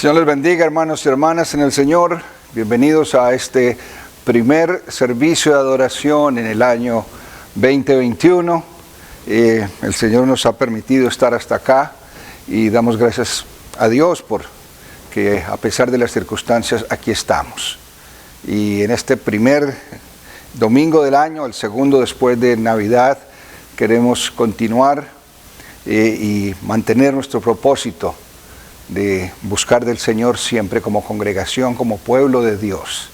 Señor les bendiga, hermanos y hermanas en el Señor. Bienvenidos a este primer servicio de adoración en el año 2021. El Señor nos ha permitido estar hasta acá y damos gracias a Dios por que a pesar de las circunstancias aquí estamos. Y en este primer domingo del año, el segundo después de Navidad, queremos continuar y mantener nuestro propósito de buscar del Señor siempre como congregación, como pueblo de Dios.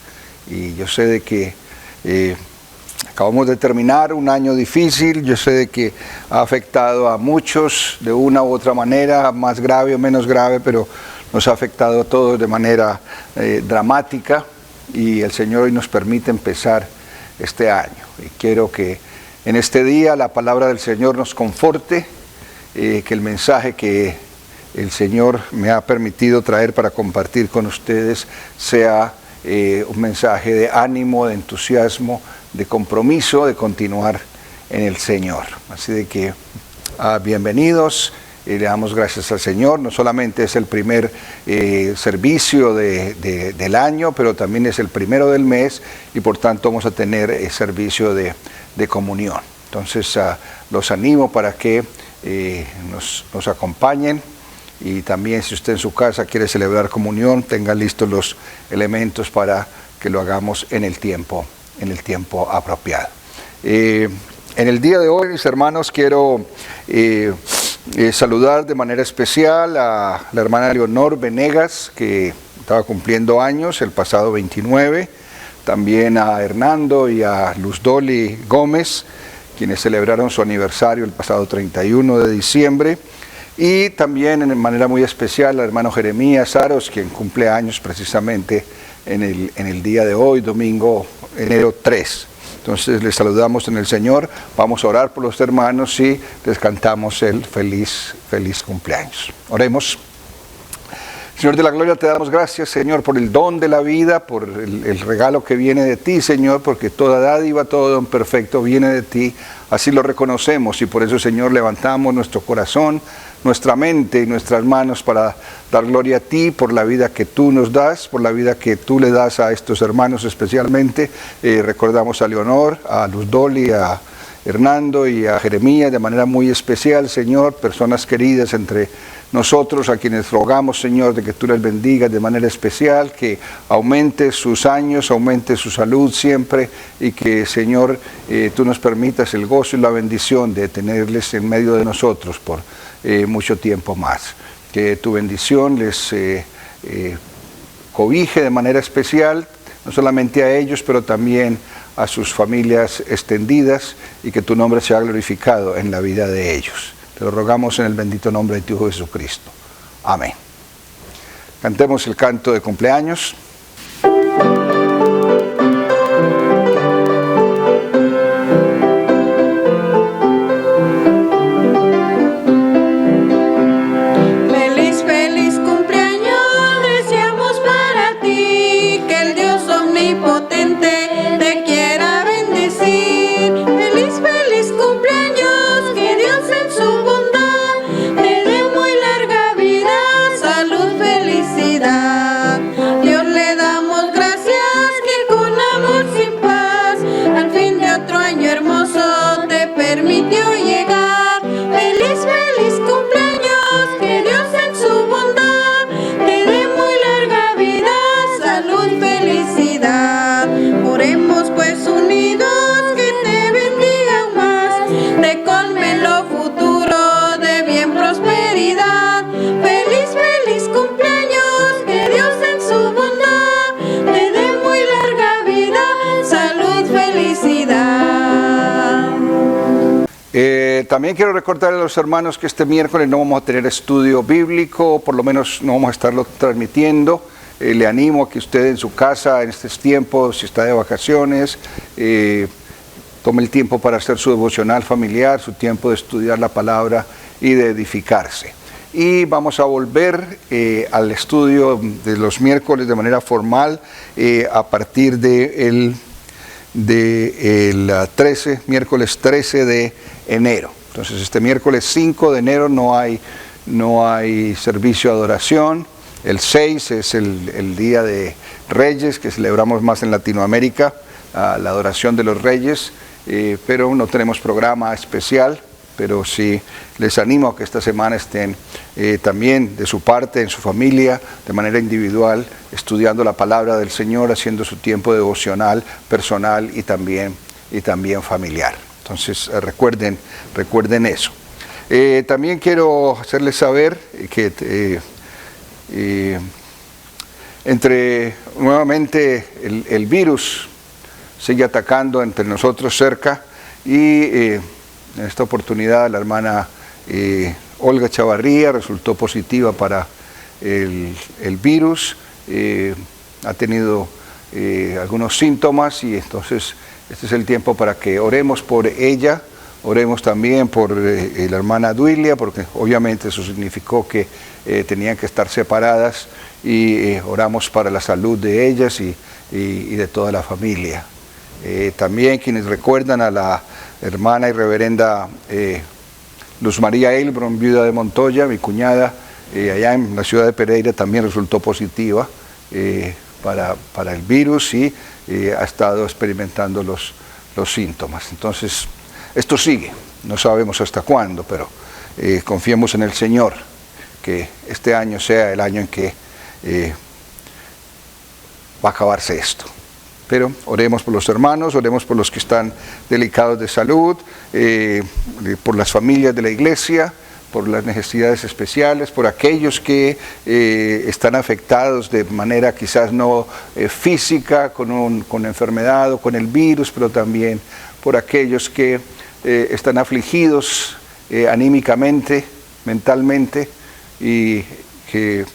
Y yo sé de que acabamos de terminar un año difícil, yo sé de que ha afectado a muchos de una u otra manera, más grave o menos grave, pero nos ha afectado a todos de manera dramática, y el Señor hoy nos permite empezar este año. Y quiero que en este día la palabra del Señor nos conforte, que el mensaje que el Señor me ha permitido traer para compartir con ustedes sea un mensaje de ánimo, de entusiasmo, de compromiso, de continuar en el Señor. Así de que bienvenidos, le damos gracias al Señor. No solamente es el primer servicio del año, pero también es el primero del mes, y por tanto vamos a tener servicio de comunión. Entonces los animo para que nos acompañen. Y también, si usted en su casa quiere celebrar comunión, tenga listos los elementos para que lo hagamos en el tiempo apropiado. En el día de hoy, mis hermanos, quiero saludar de manera especial a la hermana Leonor Venegas, que estaba cumpliendo años el pasado 29, también a Hernando y a Luz Doli Gómez, quienes celebraron su aniversario el pasado 31 de diciembre. Y también en manera muy especial al hermano Jeremías Aros, quien cumple años precisamente en el día de hoy, domingo, enero 3. Entonces les saludamos en el Señor, vamos a orar por los hermanos y les cantamos el feliz cumpleaños. Oremos. Señor de la gloria, te damos gracias, Señor, por el don de la vida, por el regalo que viene de ti, Señor, porque toda dádiva, todo don perfecto viene de ti. Así lo reconocemos, y por eso, Señor, levantamos nuestro corazón, nuestra mente y nuestras manos para dar gloria a ti por la vida que tú nos das, por la vida que tú le das a estos hermanos especialmente. Recordamos a Leonor, a Luz Doli, a Hernando y a Jeremías de manera muy especial, Señor, personas queridas entre nosotros, a quienes rogamos, Señor, de que tú les bendigas de manera especial, que aumente sus años, aumente su salud siempre, y que, Señor, tú nos permitas el gozo y la bendición de tenerles en medio de nosotros por mucho tiempo más. Que tu bendición les cobije de manera especial, no solamente a ellos, pero también a sus familias extendidas, y que tu nombre sea glorificado en la vida de ellos. Te lo rogamos en el bendito nombre de tu Hijo Jesucristo. Amén. Cantemos el canto de cumpleaños. También quiero recordarle a los hermanos que este miércoles no vamos a tener estudio bíblico, por lo menos no vamos a estarlo transmitiendo. Le animo a que usted en su casa, en estos tiempos, si está de vacaciones, tome el tiempo para hacer su devocional familiar, su tiempo de estudiar la palabra y de edificarse. Y vamos a volver al estudio de los miércoles de manera formal a partir del miércoles 13 de enero. Entonces este miércoles 5 de enero no hay servicio de adoración, El 6 es el Día de Reyes, que celebramos más en Latinoamérica, la adoración de los Reyes, pero no tenemos programa especial, pero sí les animo a que esta semana estén también de su parte, en su familia, de manera individual, estudiando la palabra del Señor, haciendo su tiempo devocional, personal y también familiar. Entonces recuerden eso. También quiero hacerles saber que nuevamente el virus sigue atacando entre nosotros cerca y en esta oportunidad la hermana Olga Chavarría resultó positiva para el virus, ha tenido algunos síntomas y entonces este es el tiempo para que oremos por ella, oremos también por la hermana Duilia, porque obviamente eso significó que tenían que estar separadas y oramos para la salud de ellas y de toda la familia. También quienes recuerdan a la hermana y reverenda Luz María Elbron, viuda de Montoya, mi cuñada, allá en la ciudad de Pereira también resultó positiva para el virus y ha estado experimentando los síntomas. Entonces, esto sigue, no sabemos hasta cuándo, pero confiemos en el Señor, que este año sea el año en que va a acabarse esto. Pero oremos por los hermanos, oremos por los que están delicados de salud, por las familias de la iglesia, por las necesidades especiales, por aquellos que están afectados de manera quizás no física, con enfermedad o con el virus, pero también por aquellos que están afligidos anímicamente, mentalmente, y que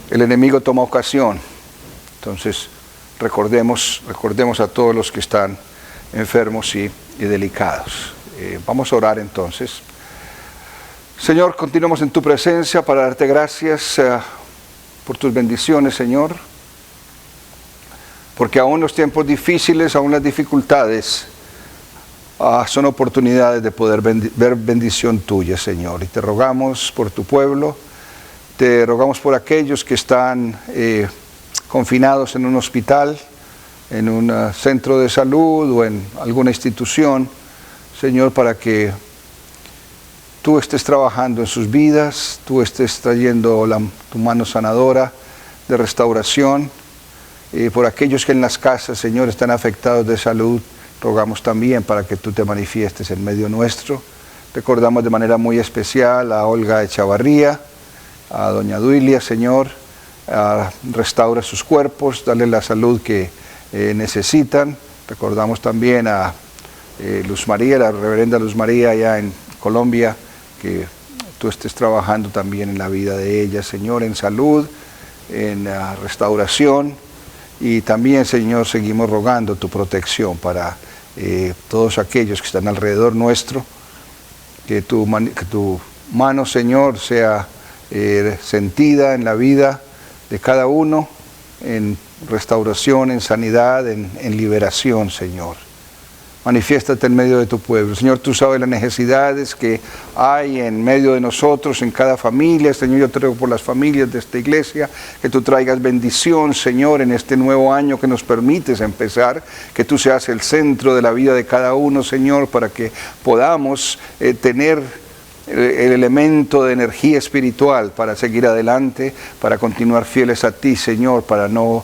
el enemigo toma ocasión. Entonces, recordemos a todos los que están enfermos y delicados. Vamos a orar entonces. Señor, continuamos en tu presencia para darte gracias por tus bendiciones, Señor, porque aún los tiempos difíciles, aún las dificultades, son oportunidades de poder ver bendición tuya, Señor. Y te rogamos por tu pueblo, te rogamos por aquellos que están confinados en un hospital, en un centro de salud o en alguna institución, Señor, para que tú estés trabajando en sus vidas, tú estés trayendo tu mano sanadora de restauración. Por aquellos que en las casas, Señor, están afectados de salud, rogamos también para que tú te manifiestes en medio nuestro. Recordamos de manera muy especial a Olga Echavarría, a doña Duilia, Señor, restaura sus cuerpos, dale la salud que necesitan. Recordamos también a Luz María, la reverenda Luz María allá en Colombia, que tú estés trabajando también en la vida de ella, Señor, en salud, en restauración, y también, Señor, seguimos rogando tu protección para todos aquellos que están alrededor nuestro, que tu mano, Señor, sea sentida en la vida de cada uno, en restauración, en sanidad, en liberación, Señor. Manifiéstate en medio de tu pueblo. Señor, tú sabes las necesidades que hay en medio de nosotros, en cada familia. Señor, yo te ruego por las familias de esta iglesia, que tú traigas bendición, Señor, en este nuevo año que nos permites empezar, que tú seas el centro de la vida de cada uno, Señor, para que podamos tener el elemento de energía espiritual para seguir adelante, para continuar fieles a ti, Señor, para no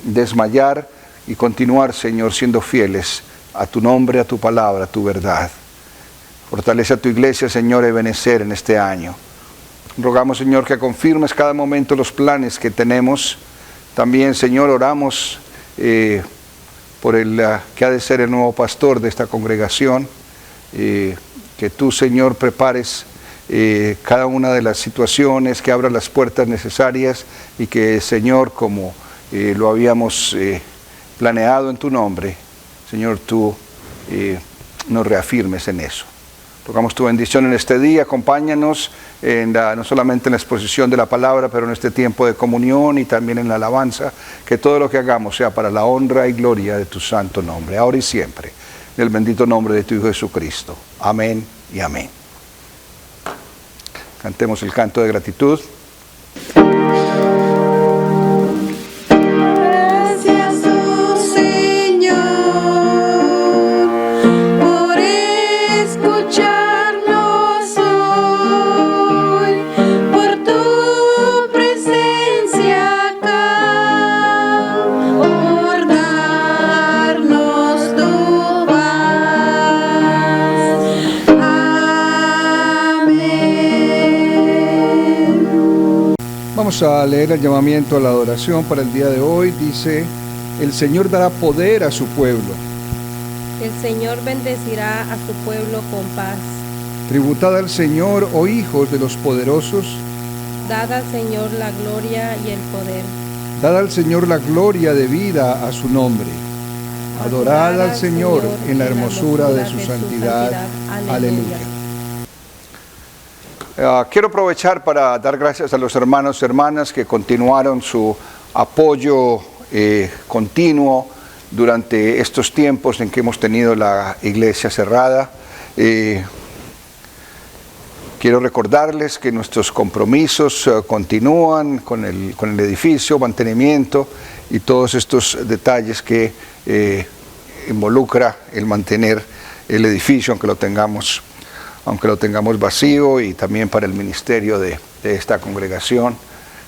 desmayar y continuar, Señor, siendo fieles a tu nombre, a tu palabra, a tu verdad. Fortalece a tu iglesia, Señor, Ebenecer en este año. Rogamos, Señor, que confirmes cada momento los planes que tenemos. También, Señor, oramos por el que ha de ser el nuevo pastor de esta congregación. Que tú, Señor, prepares cada una de las situaciones, que abras las puertas necesarias y que, Señor, como lo habíamos planeado en tu nombre, Señor, tú nos reafirmes en eso. Rogamos tu bendición en este día, acompáñanos no solamente en la exposición de la palabra, pero en este tiempo de comunión y también en la alabanza, que todo lo que hagamos sea para la honra y gloria de tu santo nombre, ahora y siempre, en el bendito nombre de tu Hijo Jesucristo. Amén y amén. Cantemos el canto de gratitud. Vamos a leer el llamamiento a la adoración para el día de hoy. Dice, el Señor dará poder a su pueblo. El Señor bendecirá a su pueblo con paz. Tributad al Señor, oh hijos de los poderosos. Dad al Señor la gloria y el poder. Dad al Señor la gloria debida a su nombre. Adorad al Señor en la hermosura de su santidad. Aleluya. Quiero aprovechar para dar gracias a los hermanos y hermanas que continuaron su apoyo continuo durante estos tiempos en que hemos tenido la iglesia cerrada. Quiero recordarles que nuestros compromisos continúan con el edificio, mantenimiento y todos estos detalles que involucra el mantener el edificio, aunque lo tengamos vacío, y también para el ministerio de esta congregación.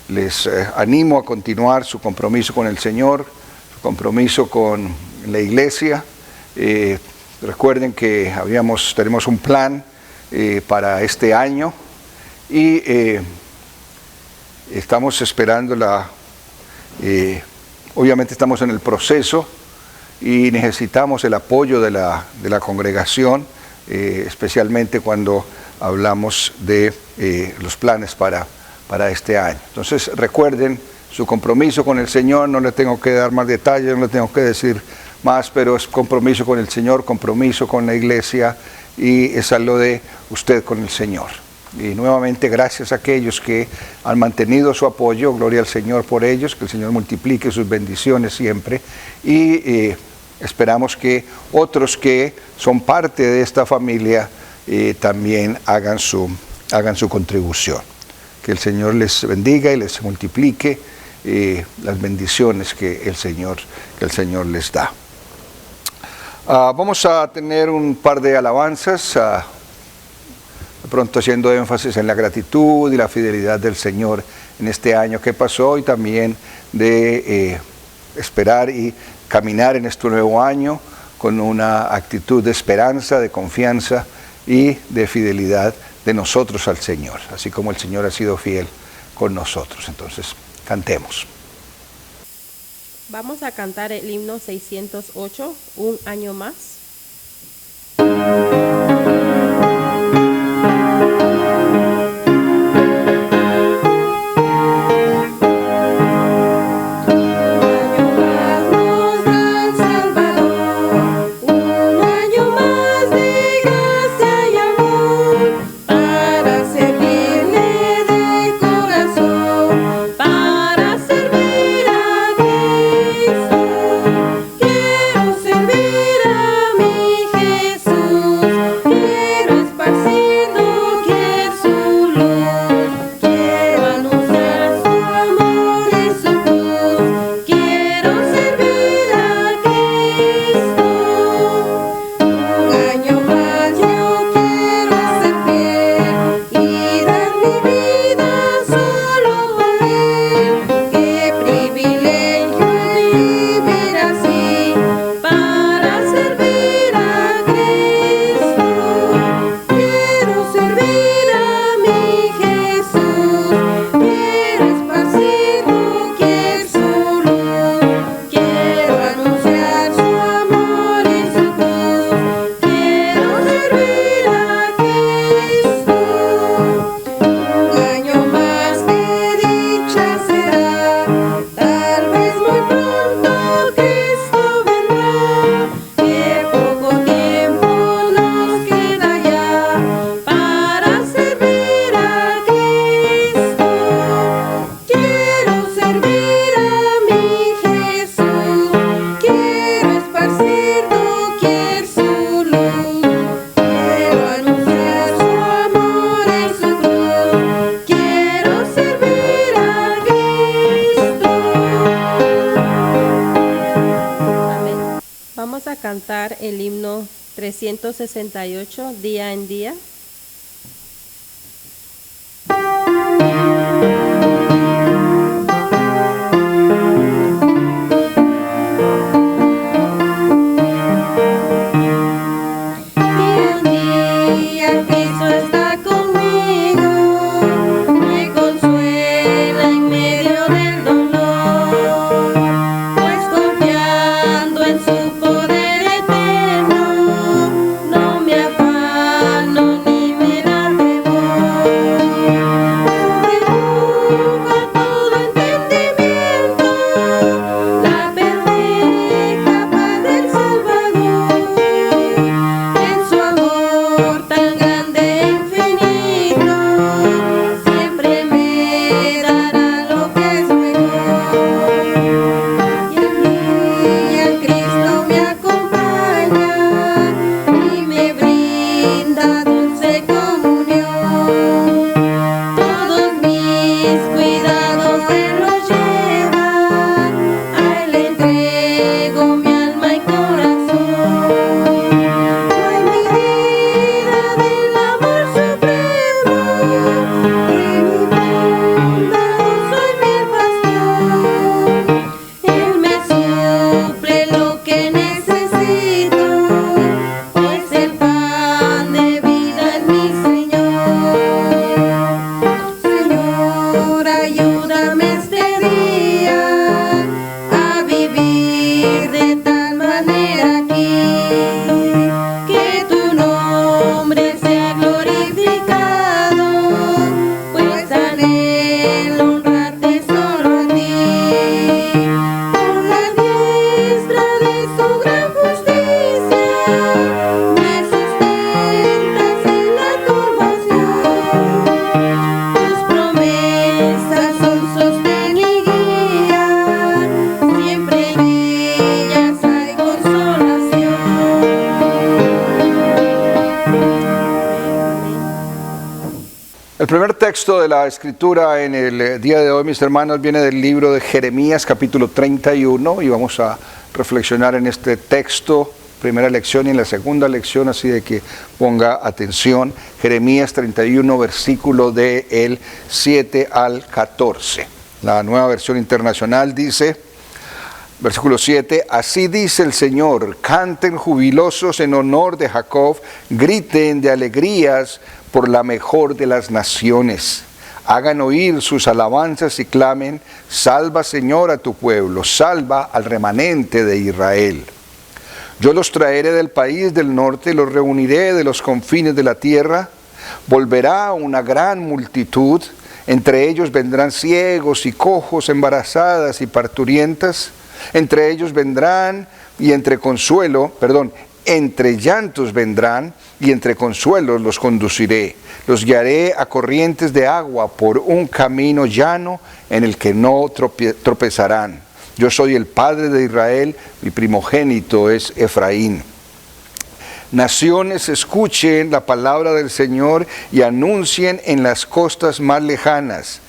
Les animo a continuar su compromiso con el Señor, su compromiso con la iglesia. Recuerden que tenemos un plan para este año y estamos esperando obviamente estamos en el proceso y necesitamos el apoyo de la congregación, especialmente cuando hablamos de los planes para este año. Entonces recuerden su compromiso con el Señor. No le tengo que dar más detalles, no le tengo que decir más, pero es compromiso con el Señor, compromiso con la iglesia, y es algo de usted con el Señor. Y nuevamente gracias a aquellos que han mantenido su apoyo, gloria al Señor por ellos, que el Señor multiplique sus bendiciones siempre, y esperamos que otros que son parte de esta familia también hagan su contribución. Que el Señor les bendiga y les multiplique las bendiciones que el Señor les da. Vamos a tener un par de alabanzas, de pronto haciendo énfasis en la gratitud y la fidelidad del Señor en este año que pasó, y también de esperar y caminar en este nuevo año con una actitud de esperanza, de confianza y de fidelidad de nosotros al Señor, así como el Señor ha sido fiel con nosotros. Entonces, cantemos. Vamos a cantar el himno 608, Un año más. Cantar el himno 368, Día en Día. Cristo está conmigo, me consuela y me El primer texto de la escritura en el día de hoy, mis hermanos, viene del libro de Jeremías, capítulo 31, y vamos a reflexionar en este texto, primera lección y en la segunda lección, así de que ponga atención. Jeremías 31, versículo del 7 al 14. La Nueva Versión Internacional dice, versículo 7, así dice el Señor, canten jubilosos en honor de Jacob, griten de alegrías por la mejor de las naciones. Hagan oír sus alabanzas y clamen, salva Señor a tu pueblo, salva al remanente de Israel. Yo los traeré del país del norte, los reuniré de los confines de la tierra, volverá una gran multitud, entre ellos vendrán ciegos y cojos, embarazadas y parturientas, entre ellos vendrán y entre llantos vendrán y entre consuelos los conduciré. Los guiaré a corrientes de agua por un camino llano en el que no tropezarán. Yo soy el Padre de Israel, mi primogénito es Efraín. Naciones, escuchen la palabra del Señor y anuncien en las costas más lejanas.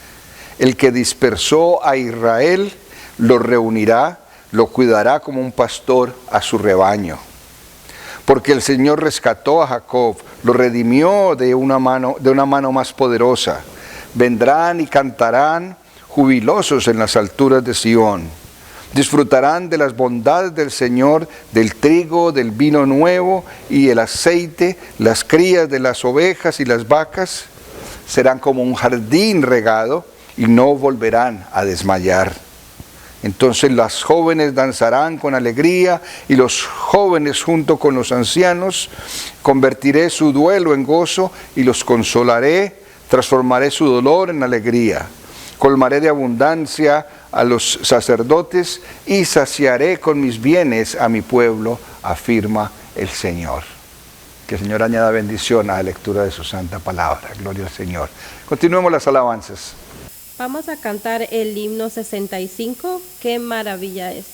El que dispersó a Israel lo reunirá, lo cuidará como un pastor a su rebaño. Porque el Señor rescató a Jacob, lo redimió de una mano más poderosa. Vendrán y cantarán jubilosos en las alturas de Sión. Disfrutarán de las bondades del Señor, del trigo, del vino nuevo y el aceite, las crías de las ovejas y las vacas. Serán como un jardín regado y no volverán a desmayar. Entonces las jóvenes danzarán con alegría y los jóvenes junto con los ancianos. Convertiré su duelo en gozo y los consolaré, transformaré su dolor en alegría. Colmaré de abundancia a los sacerdotes y saciaré con mis bienes a mi pueblo, afirma el Señor. Que el Señor añada bendición a la lectura de su santa palabra. Gloria al Señor. Continuemos las alabanzas. Vamos a cantar el himno 65, qué maravilla es.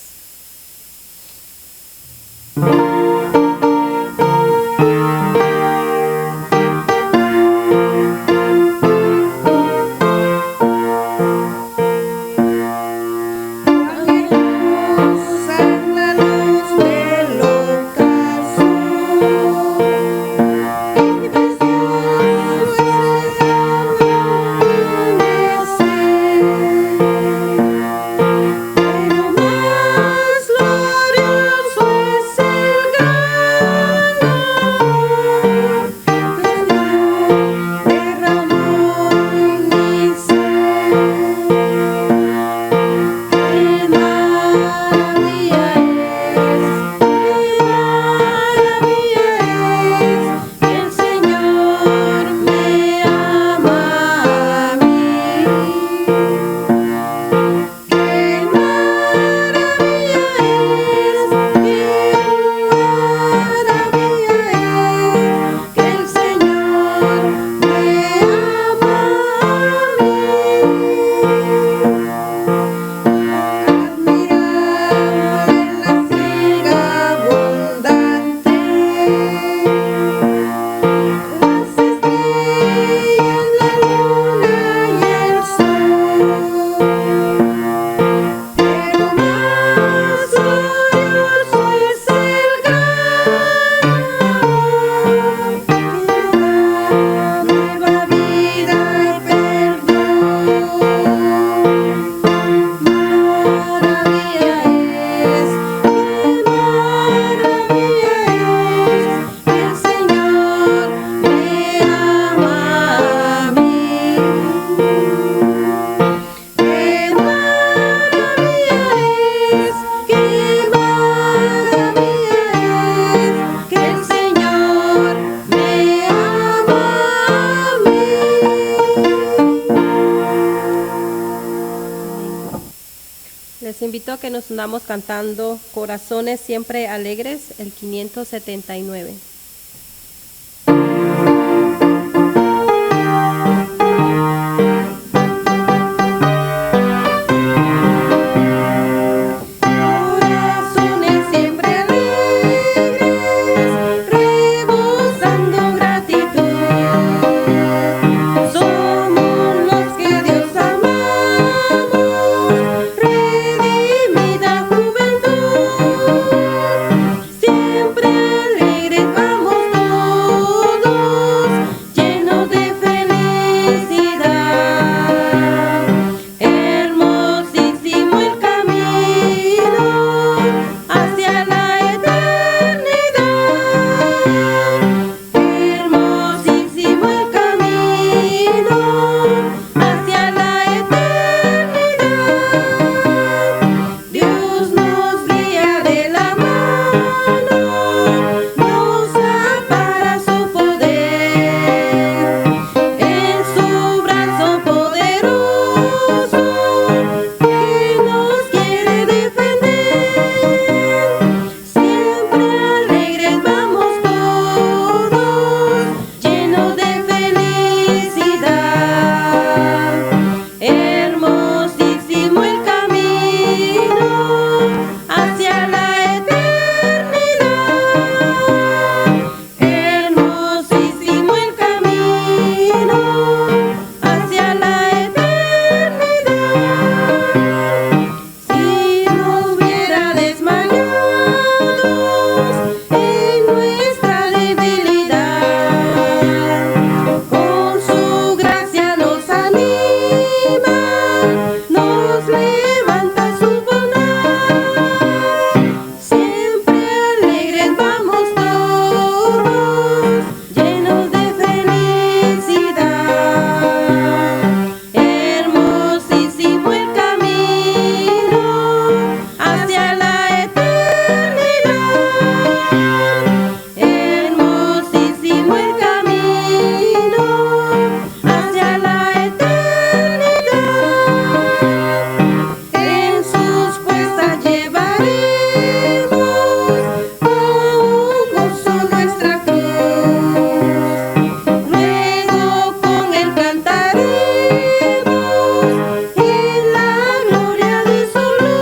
Les invito a que nos unamos cantando Corazones Siempre Alegres, el 579. Rebosando gratitud, hacia la eternidad. Dios nos guía de la mano, nos ampara su poder, en su brazo poderoso que nos quiere defender. Siempre alegres vamos todos, llenos de felicidad. Hermosísimo el camino hacia la eternidad. Hermosísimo el camino hacia la eternidad. Si nos hubiera desmayados en nuestra debilidad, con su gracia nos anima, nos levanta su bondad. Siempre alegres vamos todos, llenos de felicidad. Hermosísimo el camino hacia la eternidad. Hermosísimo el camino hacia la eternidad. En sus puestas llevaremos con gozo nuestra cruz. Luego con él cantaremos en la gloria de su luz.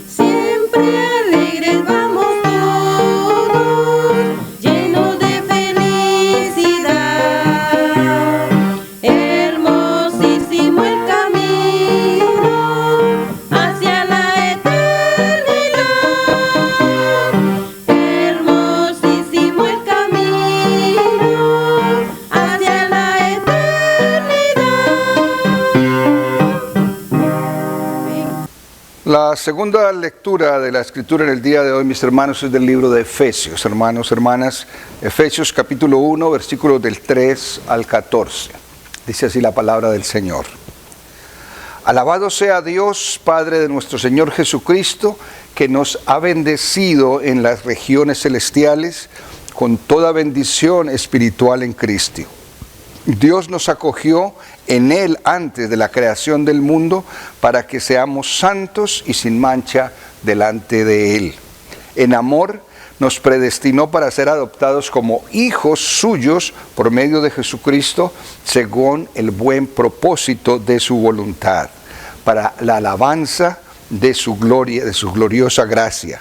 Siempre alegres vamos todos, llenos de felicidad. Hermosísimo el camino hacia la eternidad. Hermosísimo el camino hacia la eternidad. La segunda lectura de la Escritura en el día de hoy, mis hermanos, es del libro de Efesios. Hermanos, hermanas, Efesios capítulo 1, versículos del 3 al 14. Dice así la palabra del Señor. Alabado sea Dios, Padre de nuestro Señor Jesucristo, que nos ha bendecido en las regiones celestiales con toda bendición espiritual en Cristo. Dios nos acogió en Él antes de la creación del mundo para que seamos santos y sin mancha delante de Él. En amor nos predestinó para ser adoptados como hijos suyos por medio de Jesucristo, según el buen propósito de su voluntad, para la alabanza de su gloria, de su gloriosa gracia,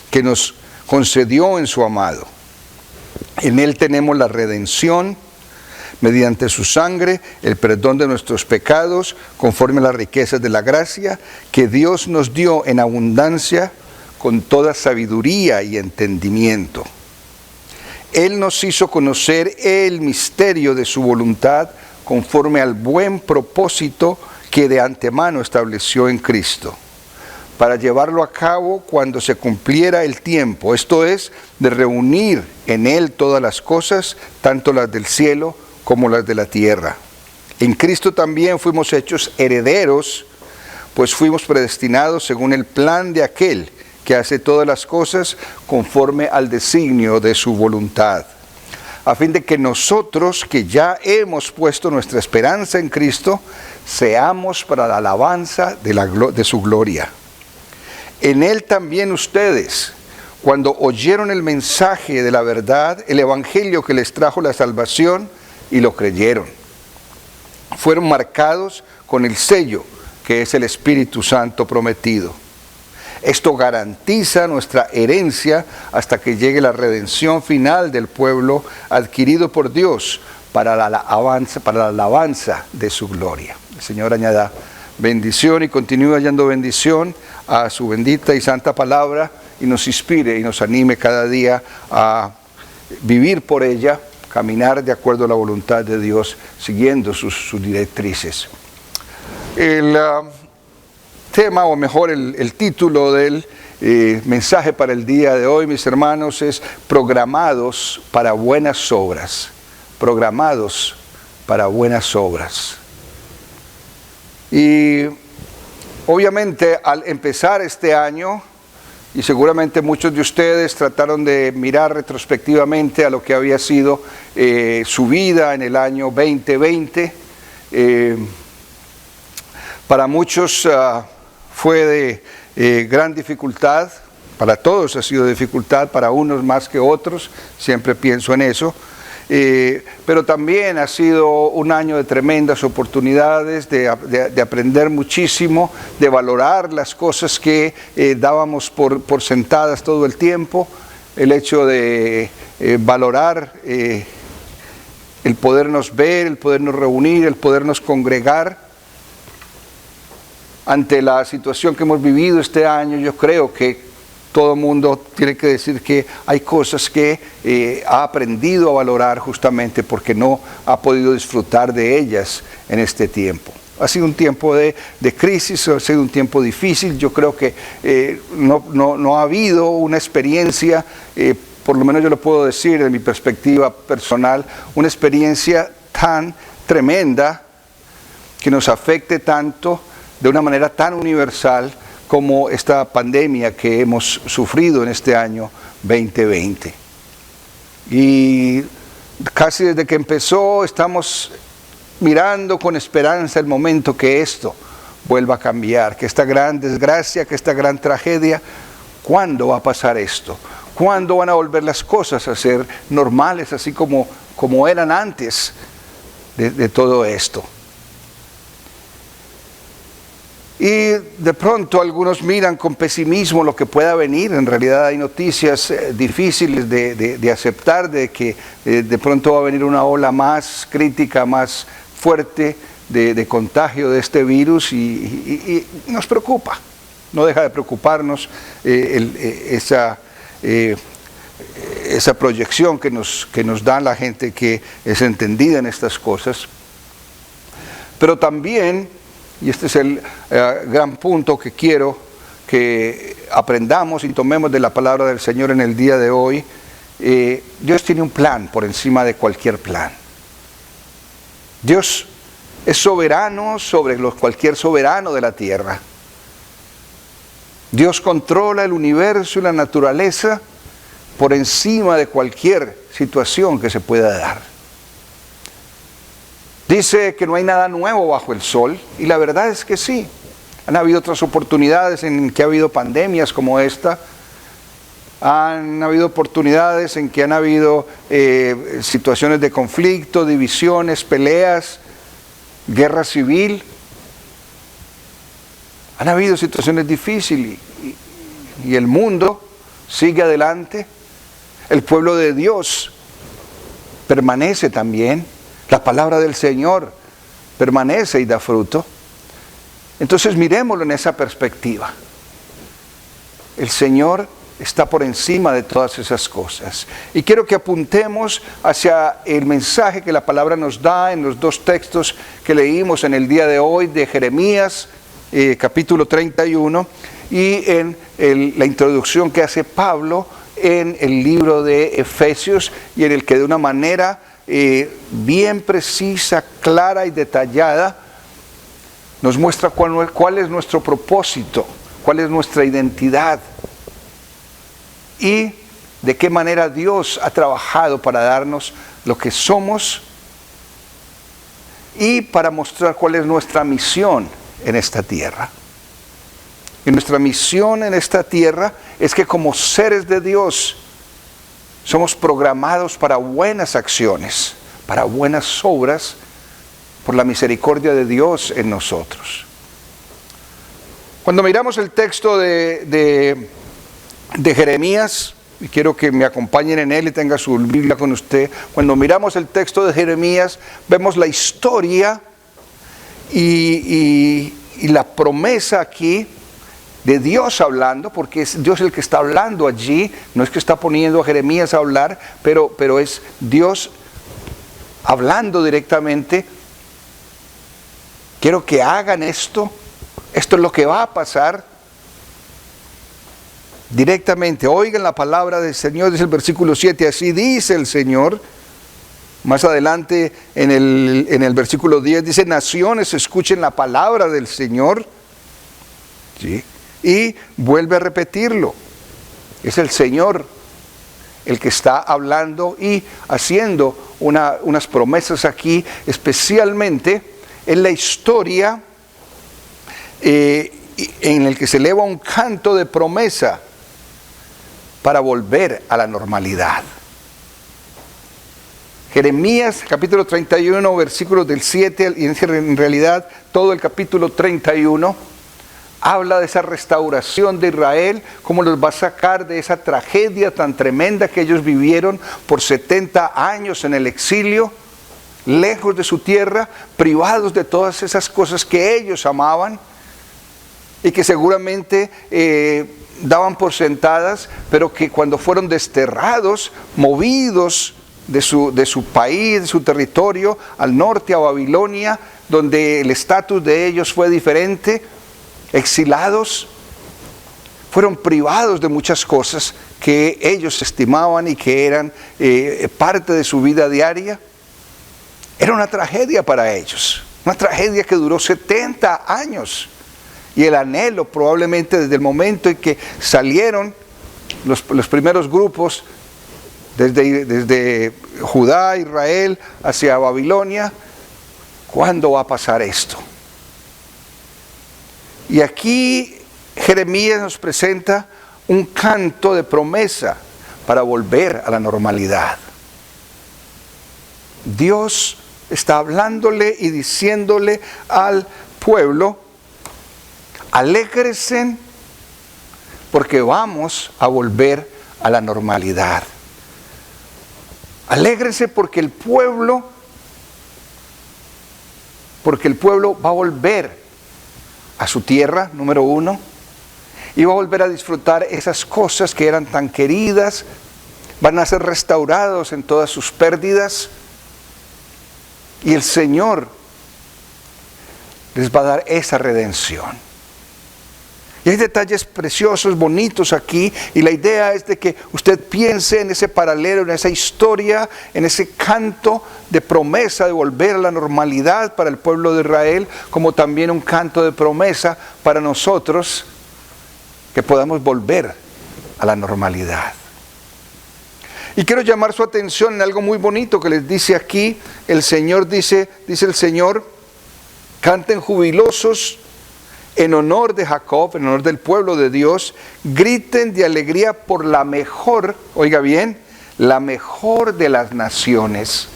que nos concedió en su amado. En Él tenemos la redención, mediante su sangre, el perdón de nuestros pecados, conforme a las riquezas de la gracia que Dios nos dio en abundancia, con toda sabiduría y entendimiento. Él nos hizo conocer el misterio de su voluntad, conforme al buen propósito que de antemano estableció en Cristo, para llevarlo a cabo cuando se cumpliera el tiempo, esto es, de reunir en Él todas las cosas, tanto las del cielo como las de la tierra. En Cristo también fuimos hechos herederos, pues fuimos predestinados según el plan de aquel que hace todas las cosas conforme al designio de su voluntad, a fin de que nosotros, que ya hemos puesto nuestra esperanza en Cristo, seamos para la alabanza de su gloria. En Él también ustedes, cuando oyeron el mensaje de la verdad, el evangelio que les trajo la salvación, y lo creyeron, fueron marcados con el sello que es el Espíritu Santo prometido. Esto garantiza nuestra herencia hasta que llegue la redención final del pueblo adquirido por Dios para la alabanza de su gloria. El Señor añada bendición y continúe hallando bendición a su bendita y santa palabra, y nos inspire y nos anime cada día a vivir por ella, caminar de acuerdo a la voluntad de Dios, siguiendo sus directrices. El tema, o mejor el título del mensaje para el día de hoy, mis hermanos, es Programados para buenas obras. Programados para buenas obras. Y obviamente al empezar este año, y seguramente muchos de ustedes trataron de mirar retrospectivamente a lo que había sido su vida en el año 2020, para muchos fue de gran dificultad, para todos ha sido dificultad, para unos más que otros, siempre pienso en eso. Pero también ha sido un año de tremendas oportunidades, de aprender muchísimo, de valorar las cosas que dábamos por sentadas todo el tiempo, el hecho de valorar el podernos ver, el podernos reunir, el podernos congregar. Ante la situación que hemos vivido este año, yo creo que todo el mundo tiene que decir que hay cosas que ha aprendido a valorar justamente porque no ha podido disfrutar de ellas en este tiempo. Ha sido un tiempo de crisis, ha sido un tiempo difícil. Yo creo que no ha habido una experiencia, por lo menos yo lo puedo decir de mi perspectiva personal, una experiencia tan tremenda que nos afecte tanto de una manera tan universal como esta pandemia que hemos sufrido en este año 2020. Y casi desde que empezó estamos mirando con esperanza el momento que esto vuelva a cambiar, que esta gran desgracia, que esta gran tragedia, ¿cuándo va a pasar esto? ¿Cuándo van a volver las cosas a ser normales, así como eran antes de todo esto? Y de pronto algunos miran con pesimismo lo que pueda venir. En realidad hay noticias difíciles de aceptar, de que de pronto va a venir una ola más crítica, más fuerte de contagio de este virus y nos preocupa. No deja de preocuparnos esa proyección que nos da la gente que es entendida en estas cosas. Pero también, y este es el gran punto que quiero que aprendamos y tomemos de la palabra del Señor en el día de hoy, Dios tiene un plan por encima de cualquier plan. Dios es soberano sobre cualquier soberano de la tierra. Dios controla el universo y la naturaleza por encima de cualquier situación que se pueda dar. Dice que no hay nada nuevo bajo el sol, y la verdad es que sí. Han habido otras oportunidades en que ha habido pandemias como esta. Han habido oportunidades en que han habido situaciones de conflicto, divisiones, peleas, guerra civil. Han habido situaciones difíciles y el mundo sigue adelante. El pueblo de Dios permanece también. La palabra del Señor permanece y da fruto. Entonces miremoslo en esa perspectiva. El Señor está por encima de todas esas cosas. Y quiero que apuntemos hacia el mensaje que la palabra nos da en los dos textos que leímos en el día de hoy, de Jeremías, capítulo 31, y en la introducción que hace Pablo en el libro de Efesios, y en el que de una manera bien precisa, clara y detallada nos muestra cuál es nuestro propósito, cuál es nuestra identidad y de qué manera Dios ha trabajado para darnos lo que somos y para mostrar cuál es nuestra misión en esta tierra. Y nuestra misión en esta tierra es que como seres de Dios somos programados para buenas acciones, para buenas obras, por la misericordia de Dios en nosotros. Cuando miramos el texto de Jeremías, y quiero que me acompañen en él y tenga su Biblia con usted, cuando miramos el texto de Jeremías, vemos la historia y la promesa aquí de Dios hablando, porque es Dios el que está hablando allí, no es que está poniendo a Jeremías a hablar, pero es Dios hablando directamente. Quiero que hagan esto es lo que va a pasar directamente. Oigan la palabra del Señor, dice el versículo 7, así dice el Señor, Más adelante en el versículo 10 dice, naciones, escuchen la palabra del Señor. ¿Sí? Y vuelve a repetirlo. Es el Señor el que está hablando y haciendo unas promesas aquí, especialmente en la historia en el que se eleva un canto de promesa para volver a la normalidad. Jeremías capítulo 31, versículos del 7, y en realidad todo el capítulo 31, habla de esa restauración de Israel, cómo los va a sacar de esa tragedia tan tremenda que ellos vivieron por 70 años en el exilio, lejos de su tierra, privados de todas esas cosas que ellos amaban y que seguramente daban por sentadas, pero que cuando fueron desterrados, movidos de su país, de su territorio, al norte, a Babilonia, donde el estatus de ellos fue diferente, exilados, fueron privados de muchas cosas que ellos estimaban y que eran parte de su vida diaria. Era una tragedia para ellos, una tragedia que duró 70 años. Y el anhelo probablemente desde el momento en que salieron los primeros grupos, desde Judá, Israel, hacia Babilonia, ¿cuándo va a pasar esto? Y aquí Jeremías nos presenta un canto de promesa para volver a la normalidad. Dios está hablándole y diciéndole al pueblo, alégrense porque vamos a volver a la normalidad. Alégrense porque el pueblo va a volver a su tierra, número uno, y va a volver a disfrutar esas cosas que eran tan queridas, van a ser restaurados en todas sus pérdidas, y el Señor les va a dar esa redención. Y hay detalles preciosos, bonitos aquí, y la idea es de que usted piense en ese paralelo, en esa historia, en ese canto de promesa de volver a la normalidad para el pueblo de Israel, como también un canto de promesa para nosotros, que podamos volver a la normalidad. Y quiero llamar su atención en algo muy bonito que les dice aquí, el Señor dice el Señor, canten jubilosos, en honor de Jacob, en honor del pueblo de Dios, griten de alegría por la mejor, oiga bien, la mejor de las naciones.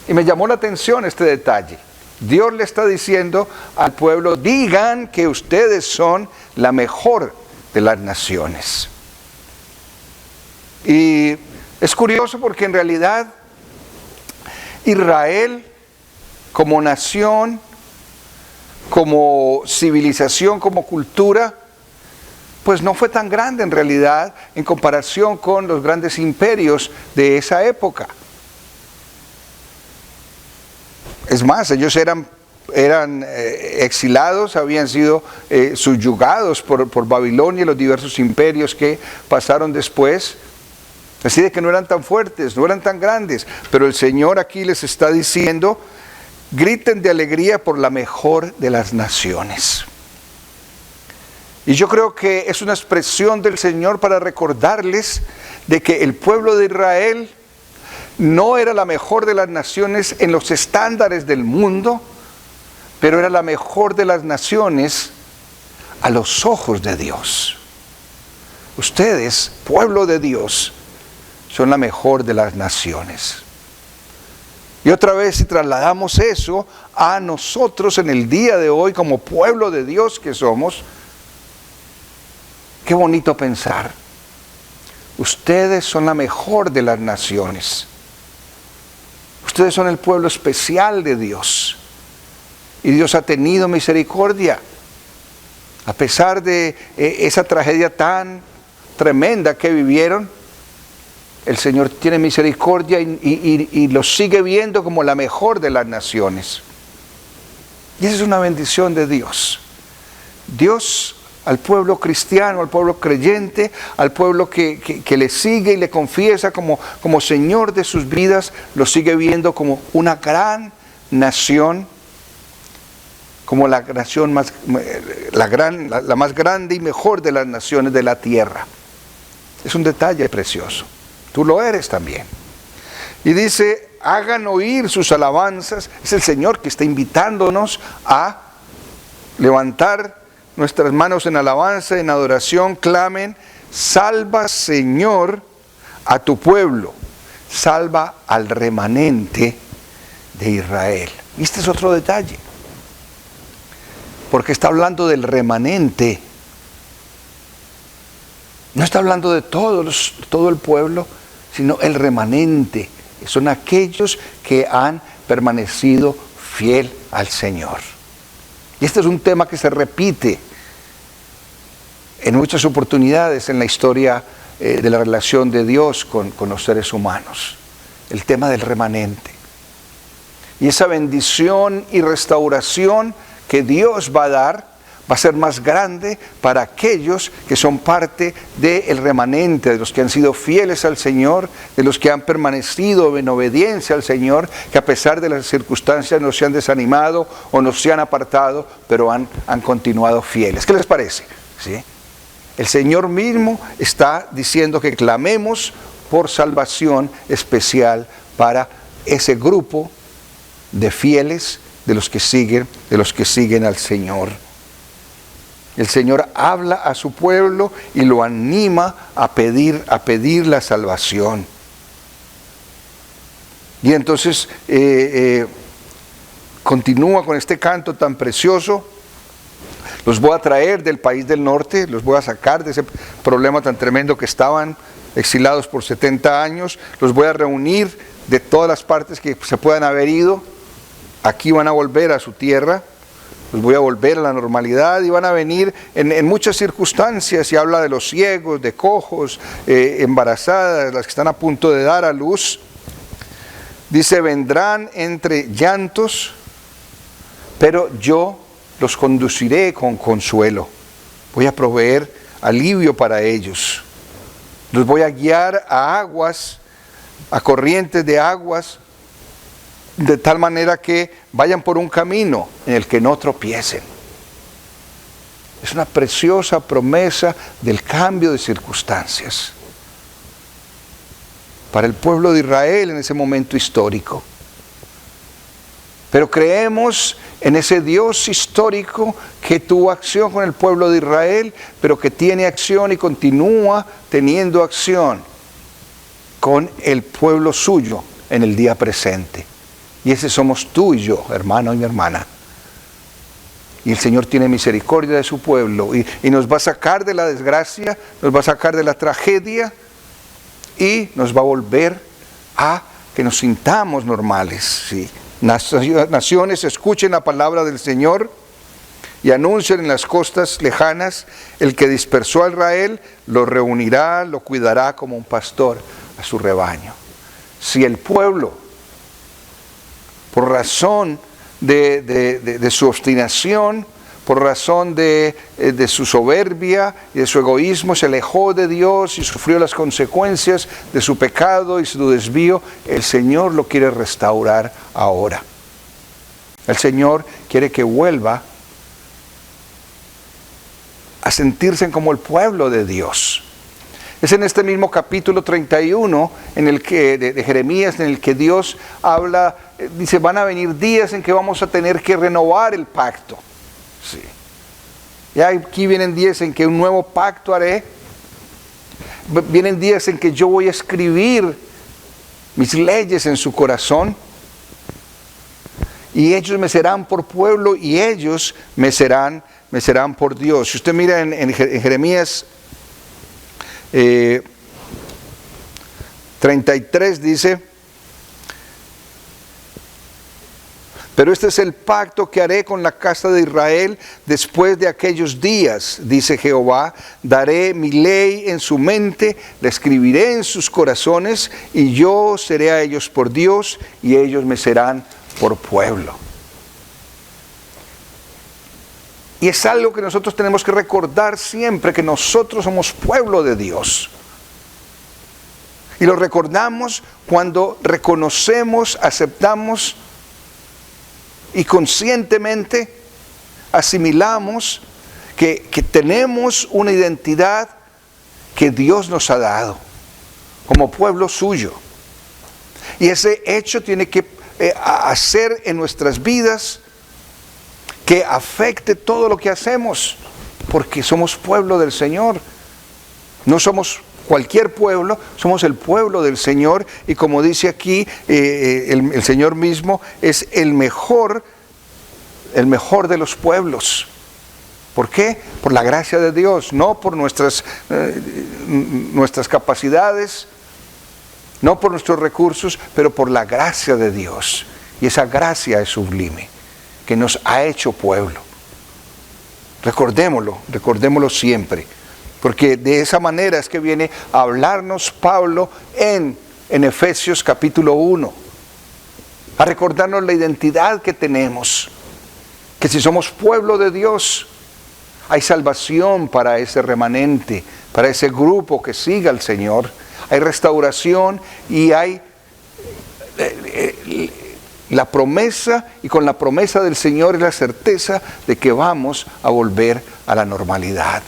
Y me llamó la atención este detalle. Dios le está diciendo al pueblo, digan que ustedes son la mejor de las naciones. Y es curioso porque en realidad Israel como nación, como civilización, como cultura, pues no fue tan grande en realidad en comparación con los grandes imperios de esa época. Es más, ellos eran exilados, habían sido subyugados por Babilonia y los diversos imperios que pasaron después. Así de que no eran tan fuertes, no eran tan grandes, pero el Señor aquí les está diciendo, griten de alegría por la mejor de las naciones. Y yo creo que es una expresión del Señor para recordarles de que el pueblo de Israel no era la mejor de las naciones en los estándares del mundo, pero era la mejor de las naciones a los ojos de Dios. Ustedes, pueblo de Dios, son la mejor de las naciones. Y otra vez, si trasladamos eso a nosotros en el día de hoy, como pueblo de Dios que somos, qué bonito pensar. Ustedes son la mejor de las naciones. Ustedes son el pueblo especial de Dios. Y Dios ha tenido misericordia. A pesar de esa tragedia tan tremenda que vivieron, el Señor tiene misericordia y los sigue viendo como la mejor de las naciones. Y esa es una bendición de Dios. Dios al pueblo cristiano, al pueblo creyente, al pueblo que le sigue y le confiesa como Señor de sus vidas, lo sigue viendo como una gran nación, como la nación la más grande y mejor de las naciones de la tierra. Es un detalle precioso. Tú lo eres también. Y dice, hagan oír sus alabanzas. Es el Señor que está invitándonos a levantar nuestras manos en alabanza, en adoración. Clamen, salva, Señor, a tu pueblo. Salva al remanente de Israel. Y este es otro detalle. Porque está hablando del remanente. No está hablando de todo el pueblo, sino el remanente. Son aquellos que han permanecido fiel al Señor. Y este es un tema que se repite en muchas oportunidades en la historia de la relación de Dios con los seres humanos. El tema del remanente. Y esa bendición y restauración que Dios va a dar, va a ser más grande para aquellos que son parte del remanente, de los que han sido fieles al Señor, de los que han permanecido en obediencia al Señor, que a pesar de las circunstancias no se han desanimado o no se han apartado, pero han continuado fieles. ¿Qué les parece? ¿Sí? El Señor mismo está diciendo que clamemos por salvación especial para ese grupo de fieles, de los que siguen al Señor. El Señor habla a su pueblo y lo anima a pedir la salvación. Y entonces continúa con este canto tan precioso. Los voy a traer del país del norte, los voy a sacar de ese problema tan tremendo que estaban exilados por 70 años. Los voy a reunir de todas las partes que se puedan haber ido. Aquí van a volver a su tierra, los voy a volver a la normalidad y van a venir en muchas circunstancias. Y habla de los ciegos, de cojos, embarazadas, las que están a punto de dar a luz. Dice, vendrán entre llantos, pero yo los conduciré con consuelo. Voy a proveer alivio para ellos. Los voy a guiar a aguas, a corrientes de aguas, de tal manera que vayan por un camino en el que no tropiecen. Es una preciosa promesa del cambio de circunstancias para el pueblo de Israel en ese momento histórico. Pero creemos en ese Dios histórico que tuvo acción con el pueblo de Israel, pero que tiene acción y continúa teniendo acción con el pueblo suyo en el día presente. Y ese somos tú y yo, hermano y mi hermana. Y el Señor tiene misericordia de su pueblo y nos va a sacar de la desgracia, nos va a sacar de la tragedia y nos va a volver a que nos sintamos normales. ¿Sí? Naciones, escuchen la palabra del Señor y anuncien en las costas lejanas: el que dispersó a Israel lo reunirá, lo cuidará como un pastor a su rebaño. Si el pueblo, por razón de su obstinación, por razón de su soberbia y de su egoísmo, se alejó de Dios y sufrió las consecuencias de su pecado y su desvío, el Señor lo quiere restaurar ahora. El Señor quiere que vuelva a sentirse como el pueblo de Dios. Es en este mismo capítulo 31 de Jeremías en el que Dios habla, dice, van a venir días en que vamos a tener que renovar el pacto. Sí. Ya aquí vienen días en que un nuevo pacto haré. Vienen días en que yo voy a escribir mis leyes en su corazón. Y ellos me serán por pueblo y ellos me serán por Dios. Si usted mira en Jeremías 33 dice: pero este es el pacto que haré con la casa de Israel después de aquellos días, dice Jehová. Daré mi ley en su mente, la escribiré en sus corazones, y yo seré a ellos por Dios, y ellos me serán por pueblo. Y es algo que nosotros tenemos que recordar siempre, que nosotros somos pueblo de Dios. Y lo recordamos cuando reconocemos, aceptamos y conscientemente asimilamos que tenemos una identidad que Dios nos ha dado como pueblo suyo. Y ese hecho tiene que hacer en nuestras vidas que afecte todo lo que hacemos, porque somos pueblo del Señor. No somos cualquier pueblo, somos el pueblo del Señor, y como dice aquí el Señor mismo, es el mejor de los pueblos. ¿Por qué? Por la gracia de Dios, no por nuestras capacidades, no por nuestros recursos, pero por la gracia de Dios. Y esa gracia es sublime, que nos ha hecho pueblo. Recordémoslo siempre, porque de esa manera es que viene a hablarnos Pablo en Efesios capítulo 1, a recordarnos la identidad que tenemos, que si somos pueblo de Dios, hay salvación para ese remanente, para ese grupo que siga al Señor, hay restauración y hay la promesa, y con la promesa del Señor es la certeza de que vamos a volver a la normalidad.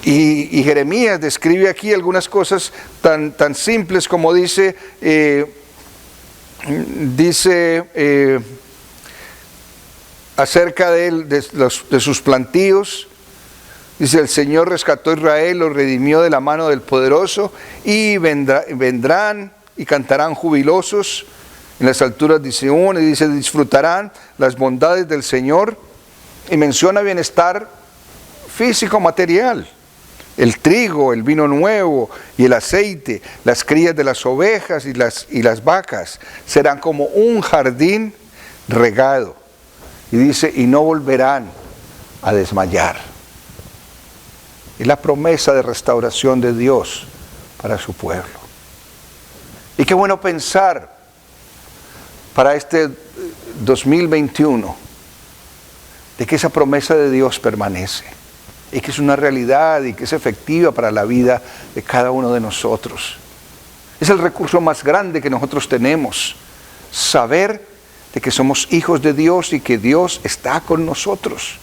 Y Jeremías describe aquí algunas cosas tan simples como dice acerca de sus plantíos. Dice: el Señor rescató a Israel, lo redimió de la mano del poderoso, y vendrán y cantarán jubilosos en las alturas de Sión, y dice: disfrutarán las bondades del Señor, y menciona bienestar físico, material. El trigo, el vino nuevo y el aceite, las crías de las ovejas y las vacas serán como un jardín regado. Y dice: y no volverán a desmayar. Es la promesa de restauración de Dios para su pueblo. Y qué bueno pensar para este 2021 de que esa promesa de Dios permanece, y que es una realidad y que es efectiva para la vida de cada uno de nosotros. Es el recurso más grande que nosotros tenemos, saber de que somos hijos de Dios y que Dios está con nosotros.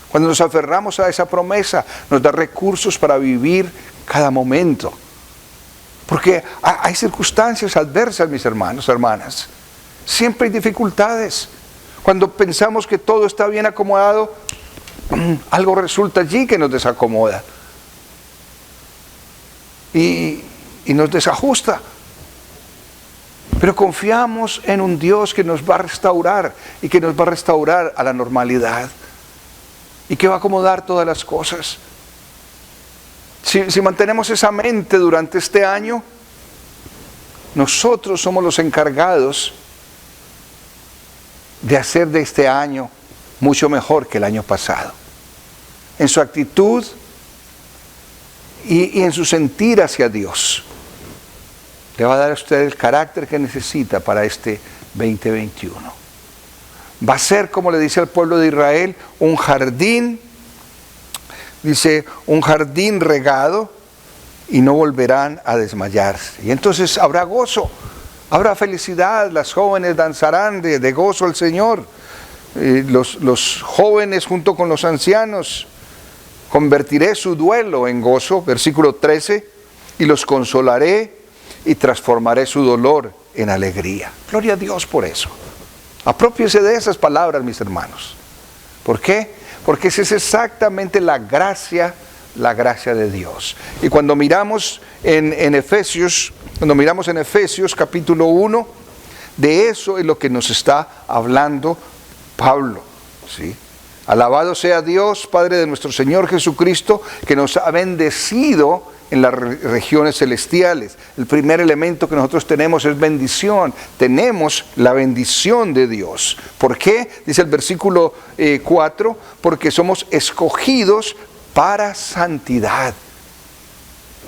Cuando nos aferramos a esa promesa, nos da recursos para vivir cada momento. Porque hay circunstancias adversas, mis hermanos, hermanas. Siempre hay dificultades. Cuando pensamos que todo está bien acomodado, algo resulta allí que nos desacomoda y nos desajusta. Pero confiamos en un Dios que nos va a restaurar, y que nos va a restaurar a la normalidad, y que va a acomodar todas las cosas. Si mantenemos esa mente durante este año, nosotros somos los encargados de hacer de este año mucho mejor que el año pasado, en su actitud y en su sentir hacia Dios. Le va a dar a usted el carácter que necesita para este 2021. Va a ser, como le dice al pueblo de Israel, un jardín, dice, un jardín regado, y no volverán a desmayarse. Y entonces habrá gozo, habrá felicidad, las jóvenes danzarán de gozo al Señor. Los jóvenes junto con los ancianos, convertiré su duelo en gozo, versículo 13, y los consolaré y transformaré su dolor en alegría. Gloria a Dios por eso. Aprópiese de esas palabras, mis hermanos. ¿Por qué? Porque esa es exactamente la gracia de Dios. Y cuando miramos en Efesios capítulo 1, de eso es lo que nos está hablando Pablo, ¿sí? Alabado sea Dios, Padre de nuestro Señor Jesucristo, que nos ha bendecido en las regiones celestiales. El primer elemento que nosotros tenemos es bendición. Tenemos la bendición de Dios. ¿Por qué? Dice el versículo 4, porque somos escogidos para santidad.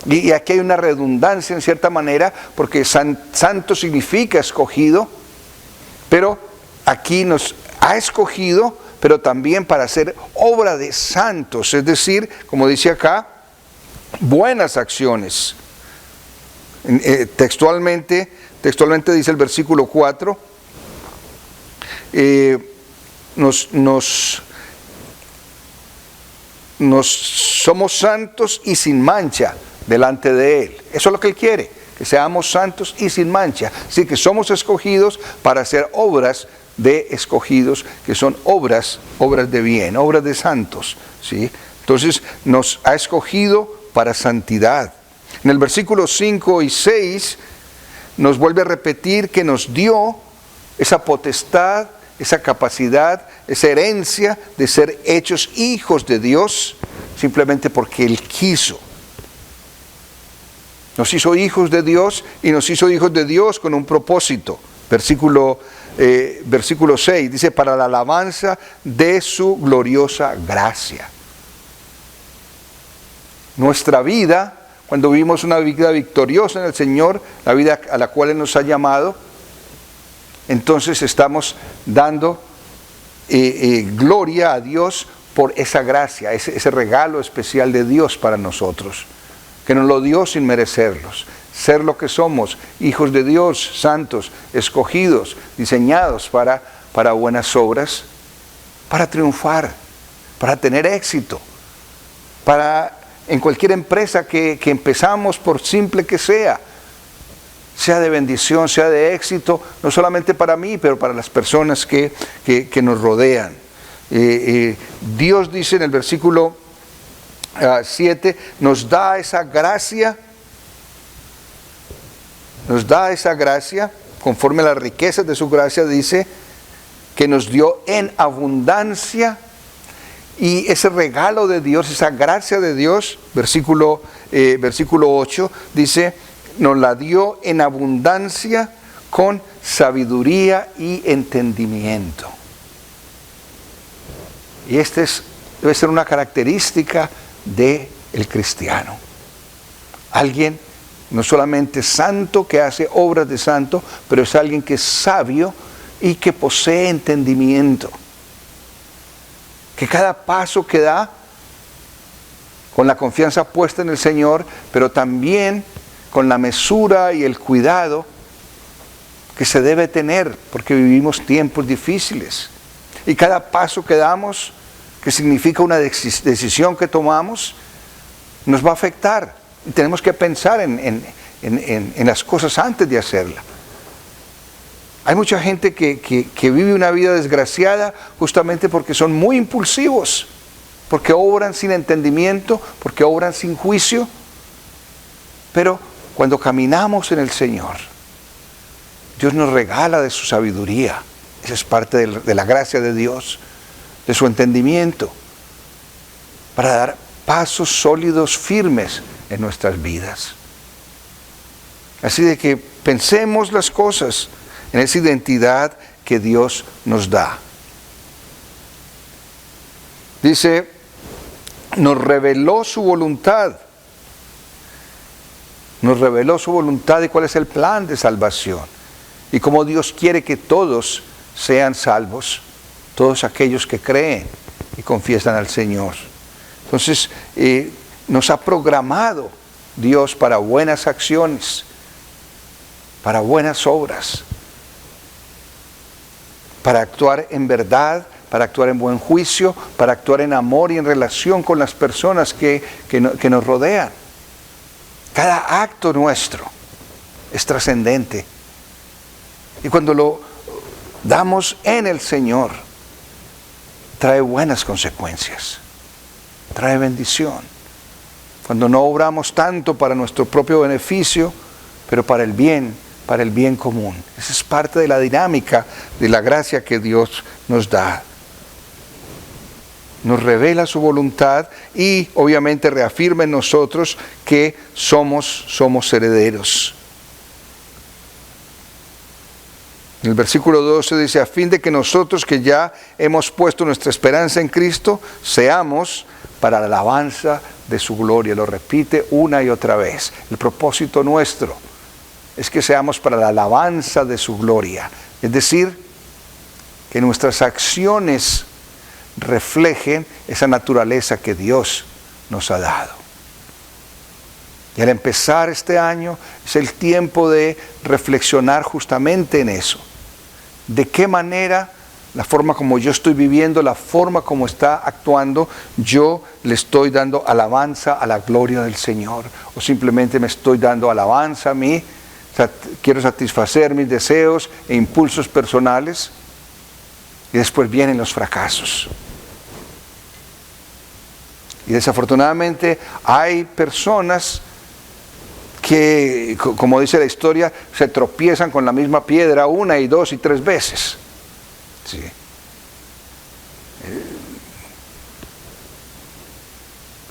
Y aquí hay una redundancia en cierta manera, porque santo significa escogido, pero aquí nos ha escogido, pero también para hacer obra de santos, es decir, como dice acá, buenas acciones. Textualmente dice el versículo 4, somos santos y sin mancha delante de Él. Eso es lo que Él quiere, que seamos santos y sin mancha. Así que somos escogidos para hacer obras de escogidos, que son obras de bien, obras de santos, ¿sí? Entonces nos ha escogido para santidad. En el versículo 5 y 6 nos vuelve a repetir que nos dio esa potestad, esa capacidad, esa herencia de ser hechos hijos de Dios, simplemente porque Él quiso. Nos hizo hijos de Dios y nos hizo hijos de Dios con un propósito. Versículo 6 dice, para la alabanza de su gloriosa gracia. Nuestra vida, cuando vivimos una vida victoriosa en el Señor, la vida a la cual Él nos ha llamado, entonces estamos dando gloria a Dios por esa gracia, ese regalo especial de Dios para nosotros, que nos lo dio sin merecerlos. Ser lo que somos, hijos de Dios, santos, escogidos, diseñados para buenas obras, para triunfar, para tener éxito, para en cualquier empresa que empezamos, por simple que sea de bendición, sea de éxito, no solamente para mí, pero para las personas que nos rodean. Dios dice en el versículo 7, nos da esa gracia, conforme a las riquezas de su gracia, dice, que nos dio en abundancia. Y ese regalo de Dios, esa gracia de Dios, versículo 8, dice, nos la dio en abundancia con sabiduría y entendimiento. Y debe ser una característica del cristiano. Alguien no solamente santo, que hace obras de santo, pero es alguien que es sabio y que posee entendimiento. Que cada paso que da, con la confianza puesta en el Señor, pero también con la mesura y el cuidado que se debe tener, porque vivimos tiempos difíciles. Y cada paso que damos, que significa una decisión que tomamos, nos va a afectar. Y tenemos que pensar en las cosas antes de hacerla. Hay mucha gente que vive una vida desgraciada justamente porque son muy impulsivos, porque obran sin entendimiento, porque obran sin juicio. Pero cuando caminamos en el Señor, Dios nos regala de su sabiduría. Esa es parte de la gracia de Dios, de su entendimiento, para dar pasos sólidos, firmes en nuestras vidas. Así de que pensemos las cosas en esa identidad que Dios nos da. Dice, nos reveló su voluntad. Nos reveló su voluntad y cuál es el plan de salvación. Y cómo Dios quiere que todos sean salvos, todos aquellos que creen y confiesan al Señor. Entonces, nos ha programado Dios para buenas acciones, para buenas obras, para actuar en verdad, para actuar en buen juicio, para actuar en amor y en relación con las personas que nos rodean. Cada acto nuestro es trascendente. Y cuando lo damos en el Señor, trae buenas consecuencias, trae bendición. Cuando no obramos tanto para nuestro propio beneficio, pero para el bien común. Esa es parte de la dinámica de la gracia que Dios nos da. Nos revela su voluntad y obviamente reafirma en nosotros que somos herederos. En el versículo 12 dice, a fin de que nosotros que ya hemos puesto nuestra esperanza en Cristo, seamos para la alabanza de su gloria. Lo repite una y otra vez. El propósito nuestro es que seamos para la alabanza de su gloria. Es decir, que nuestras acciones reflejen esa naturaleza que Dios nos ha dado. Y al empezar este año es el tiempo de reflexionar justamente en eso. ¿De qué manera la forma como yo estoy viviendo, la forma como está actuando, yo le estoy dando alabanza a la gloria del Señor? O simplemente me estoy dando alabanza a mí, quiero satisfacer mis deseos e impulsos personales, y después vienen los fracasos. Y desafortunadamente hay personas que, como dice la historia, se tropiezan con la misma piedra 1 y 2 y 3 veces. Sí.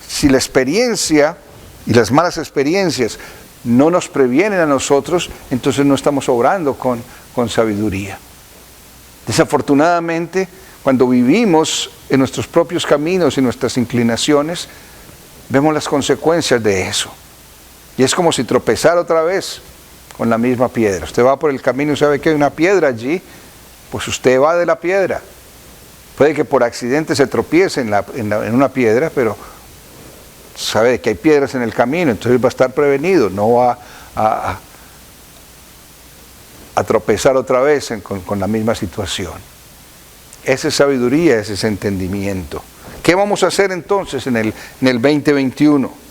Si la experiencia y las malas experiencias no nos previenen a nosotros, entonces no estamos obrando con sabiduría. Desafortunadamente, cuando vivimos en nuestros propios caminos y nuestras inclinaciones, vemos las consecuencias de eso. Y es como si tropezara otra vez con la misma piedra. Usted va por el camino y sabe que hay una piedra allí, pues usted va de la piedra. Puede que por accidente se tropiece en una piedra, pero sabe que hay piedras en el camino, entonces va a estar prevenido, no va a tropezar otra vez con la misma situación. Esa es sabiduría, ese es entendimiento. ¿Qué vamos a hacer entonces en el 2021?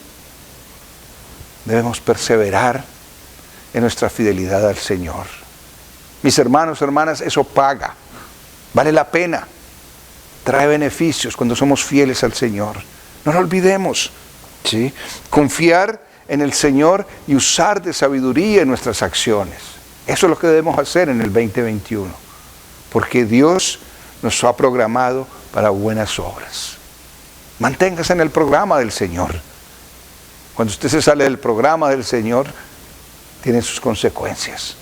Debemos perseverar en nuestra fidelidad al Señor. Mis hermanos, hermanas, eso paga, vale la pena, trae beneficios cuando somos fieles al Señor. No lo olvidemos, ¿sí? Confiar en el Señor y usar de sabiduría en nuestras acciones. Eso es lo que debemos hacer en el 2021, porque Dios nos ha programado para buenas obras. Manténgase en el programa del Señor. Cuando usted se sale del programa del Señor, tiene sus consecuencias.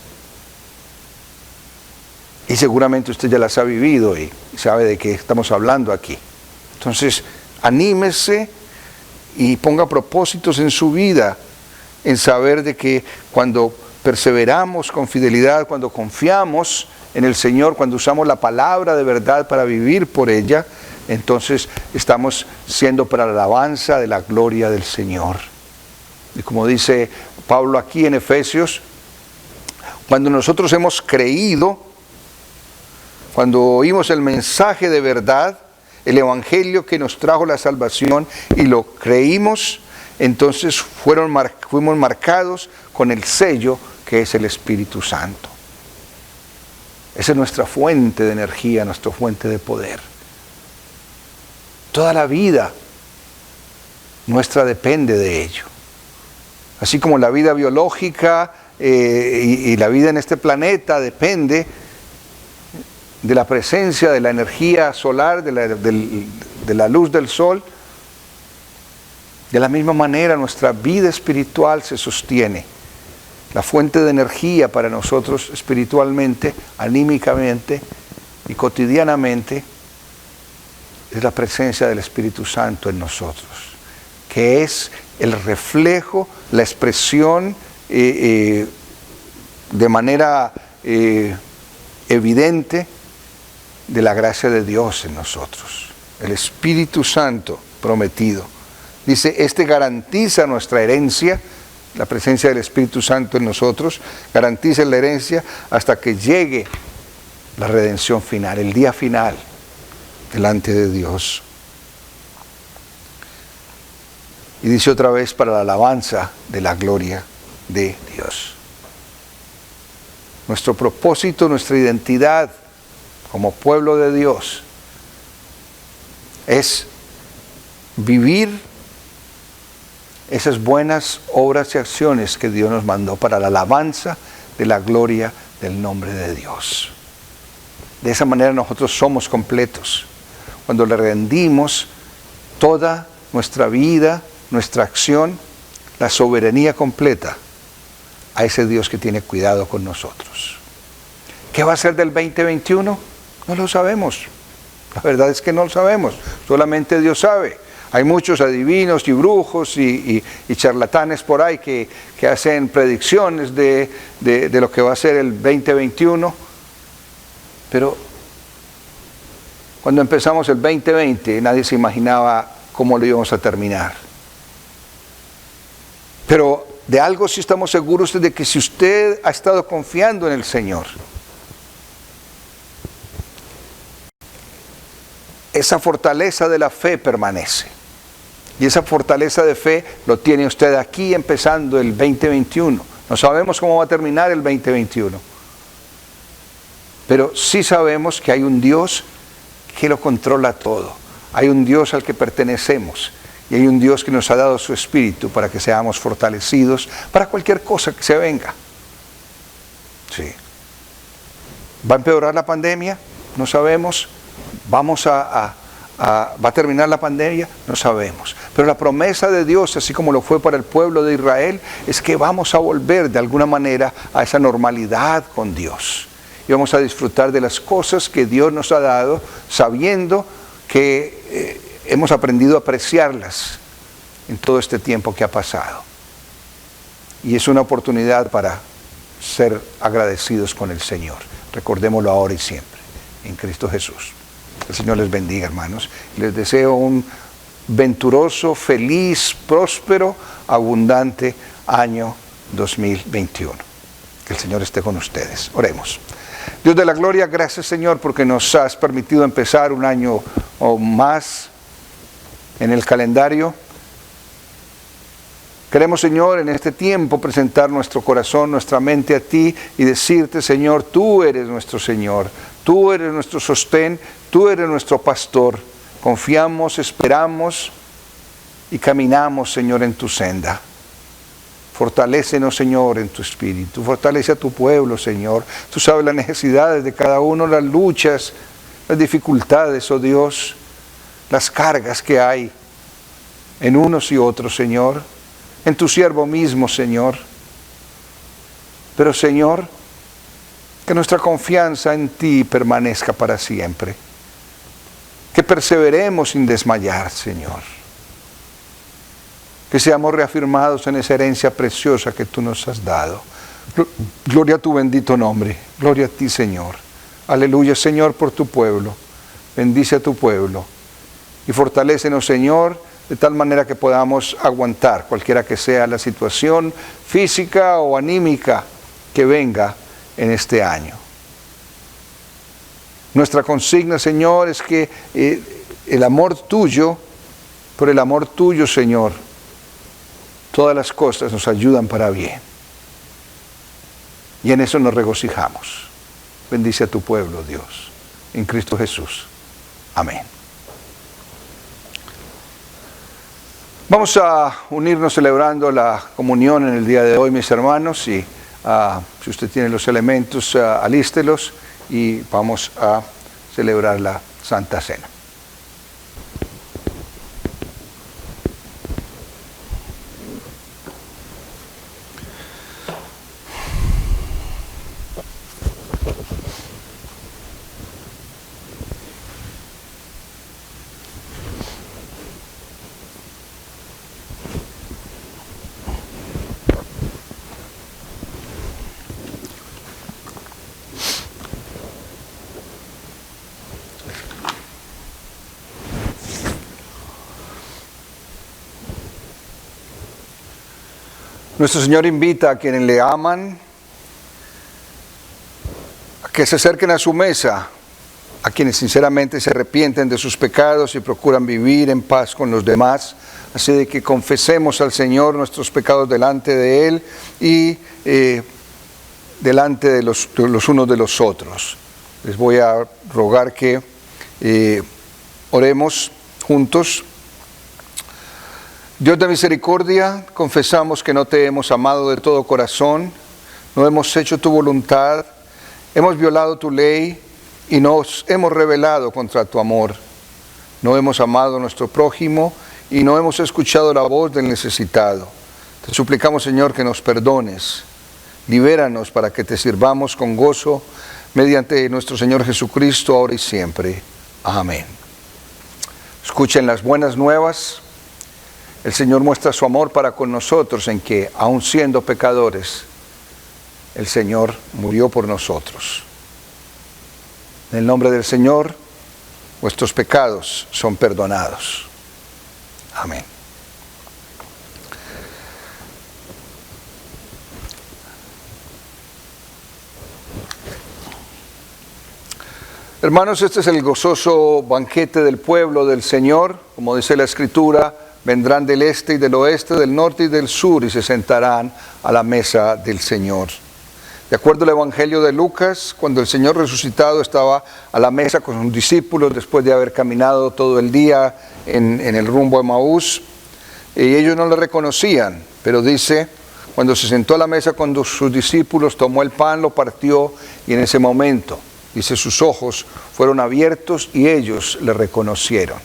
Y seguramente usted ya las ha vivido y sabe de qué estamos hablando aquí. Entonces, anímese y ponga propósitos en su vida, en saber de que cuando perseveramos con fidelidad, cuando confiamos en el Señor, cuando usamos la palabra de verdad para vivir por ella, entonces estamos siendo para la alabanza de la gloria del Señor. Y como dice Pablo aquí en Efesios, cuando nosotros hemos creído, cuando oímos el mensaje de verdad, el evangelio que nos trajo la salvación y lo creímos, entonces fuimos marcados con el sello que es el Espíritu Santo. Esa es nuestra fuente de energía, nuestra fuente de poder. Toda la vida nuestra depende de ello. Así como la vida biológica y la vida en este planeta depende de la presencia de la energía solar, de la luz del sol, de la misma manera nuestra vida espiritual se sostiene. La fuente de energía para nosotros espiritualmente, anímicamente y cotidianamente es la presencia del Espíritu Santo en nosotros, que es el reflejo, la expresión de manera evidente de la gracia de Dios en nosotros. El Espíritu Santo prometido. Dice, este garantiza nuestra herencia, la presencia del Espíritu Santo en nosotros, garantiza la herencia hasta que llegue la redención final, el día final, delante de Dios. Y dice otra vez, para la alabanza de la gloria de Dios. Nuestro propósito, nuestra identidad como pueblo de Dios es vivir esas buenas obras y acciones que Dios nos mandó para la alabanza de la gloria del nombre de Dios. De esa manera nosotros somos completos. Cuando le rendimos toda nuestra vida, nuestra acción, la soberanía completa a ese Dios que tiene cuidado con nosotros. ¿Qué va a ser del 2021? No lo sabemos. La verdad es que no lo sabemos. Solamente Dios sabe. Hay muchos adivinos y brujos y charlatanes por ahí que hacen predicciones de lo que va a ser el 2021. Pero Cuando empezamos el 2020, nadie se imaginaba cómo lo íbamos a terminar. Pero de algo sí estamos seguros, de que si usted ha estado confiando en el Señor, esa fortaleza de la fe permanece. Y esa fortaleza de fe lo tiene usted aquí empezando el 2021. No sabemos cómo va a terminar el 2021. Pero sí sabemos que hay un Dios que lo controla todo. Hay un Dios al que pertenecemos. Y hay un Dios que nos ha dado su Espíritu para que seamos fortalecidos para cualquier cosa que se venga. Sí. ¿Va a empeorar la pandemia? No sabemos. ¿Va a terminar la pandemia? No sabemos. Pero la promesa de Dios, así como lo fue para el pueblo de Israel, es que vamos a volver de alguna manera a esa normalidad con Dios. Y vamos a disfrutar de las cosas que Dios nos ha dado, sabiendo que hemos aprendido a apreciarlas en todo este tiempo que ha pasado. Y es una oportunidad para ser agradecidos con el Señor. Recordémoslo ahora y siempre, en Cristo Jesús. El Señor les bendiga, hermanos. Les deseo un venturoso, feliz, próspero, abundante año 2021. Que el Señor esté con ustedes. Oremos. Dios de la gloria, gracias, Señor, porque nos has permitido empezar un año o más en el calendario. Queremos, Señor, en este tiempo presentar nuestro corazón, nuestra mente a ti y decirte, Señor, tú eres nuestro Señor, tú eres nuestro sostén, tú eres nuestro pastor. Confiamos, esperamos y caminamos, Señor, en tu senda. Fortalécenos, Señor, en tu espíritu. Fortalece a tu pueblo, Señor. Tú sabes las necesidades de cada uno, las luchas, las dificultades, oh Dios, las cargas que hay en unos y otros, Señor. En tu siervo mismo, Señor. Pero, Señor, que nuestra confianza en ti permanezca para siempre. Que perseveremos sin desmayar, Señor. Que seamos reafirmados en esa herencia preciosa que tú nos has dado. Gloria a tu bendito nombre. Gloria a ti, Señor. Aleluya, Señor, por tu pueblo. Bendice a tu pueblo. Y fortalécenos, Señor, de tal manera que podamos aguantar cualquiera que sea la situación física o anímica que venga en este año. Nuestra consigna, Señor, es que el amor tuyo, por el amor tuyo, Señor, todas las cosas nos ayudan para bien. Y en eso nos regocijamos. Bendice a tu pueblo, Dios, en Cristo Jesús. Amén. Vamos a unirnos celebrando la comunión en el día de hoy, mis hermanos, y si usted tiene los elementos, alístelos y vamos a celebrar la Santa Cena. Nuestro Señor invita a quienes le aman a que se acerquen a su mesa, a quienes sinceramente se arrepienten de sus pecados y procuran vivir en paz con los demás. Así de que confesemos al Señor nuestros pecados delante de Él y delante de los unos de los otros. Les voy a rogar que oremos juntos. Dios de misericordia, confesamos que no te hemos amado de todo corazón, no hemos hecho tu voluntad, hemos violado tu ley y nos hemos rebelado contra tu amor. No hemos amado a nuestro prójimo y no hemos escuchado la voz del necesitado. Te suplicamos, Señor, que nos perdones. Libéranos para que te sirvamos con gozo mediante nuestro Señor Jesucristo, ahora y siempre. Amén. Escuchen las buenas nuevas. El Señor muestra su amor para con nosotros en que, aun siendo pecadores, el Señor murió por nosotros. En el nombre del Señor, vuestros pecados son perdonados. Amén. Hermanos, este es el gozoso banquete del pueblo del Señor. Como dice la Escritura, vendrán del este y del oeste, del norte y del sur, y se sentarán a la mesa del Señor. De acuerdo al Evangelio de Lucas, cuando el Señor resucitado estaba a la mesa con sus discípulos después de haber caminado todo el día en el rumbo a Emaús, y ellos no le reconocían, pero dice, cuando se sentó a la mesa con sus discípulos, tomó el pan, lo partió, y en ese momento, dice, sus ojos fueron abiertos y ellos le reconocieron.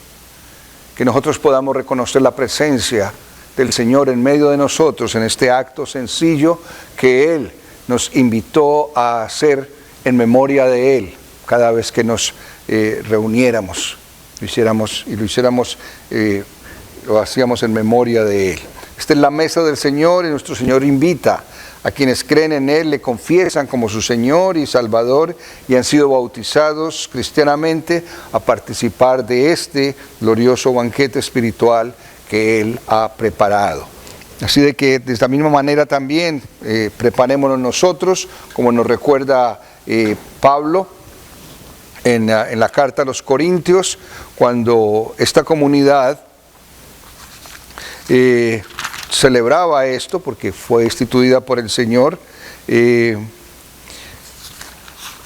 Que nosotros podamos reconocer la presencia del Señor en medio de nosotros en este acto sencillo que Él nos invitó a hacer en memoria de Él cada vez que nos reuniéramos, lo hacíamos en memoria de Él. Esta es la mesa del Señor y nuestro Señor invita a quienes creen en Él, le confiesan como su Señor y Salvador y han sido bautizados cristianamente a participar de este glorioso banquete espiritual que Él ha preparado. Así de que de esta misma manera también preparémonos nosotros, como nos recuerda Pablo en la carta a los Corintios, cuando esta comunidad celebraba esto porque fue instituida por el Señor.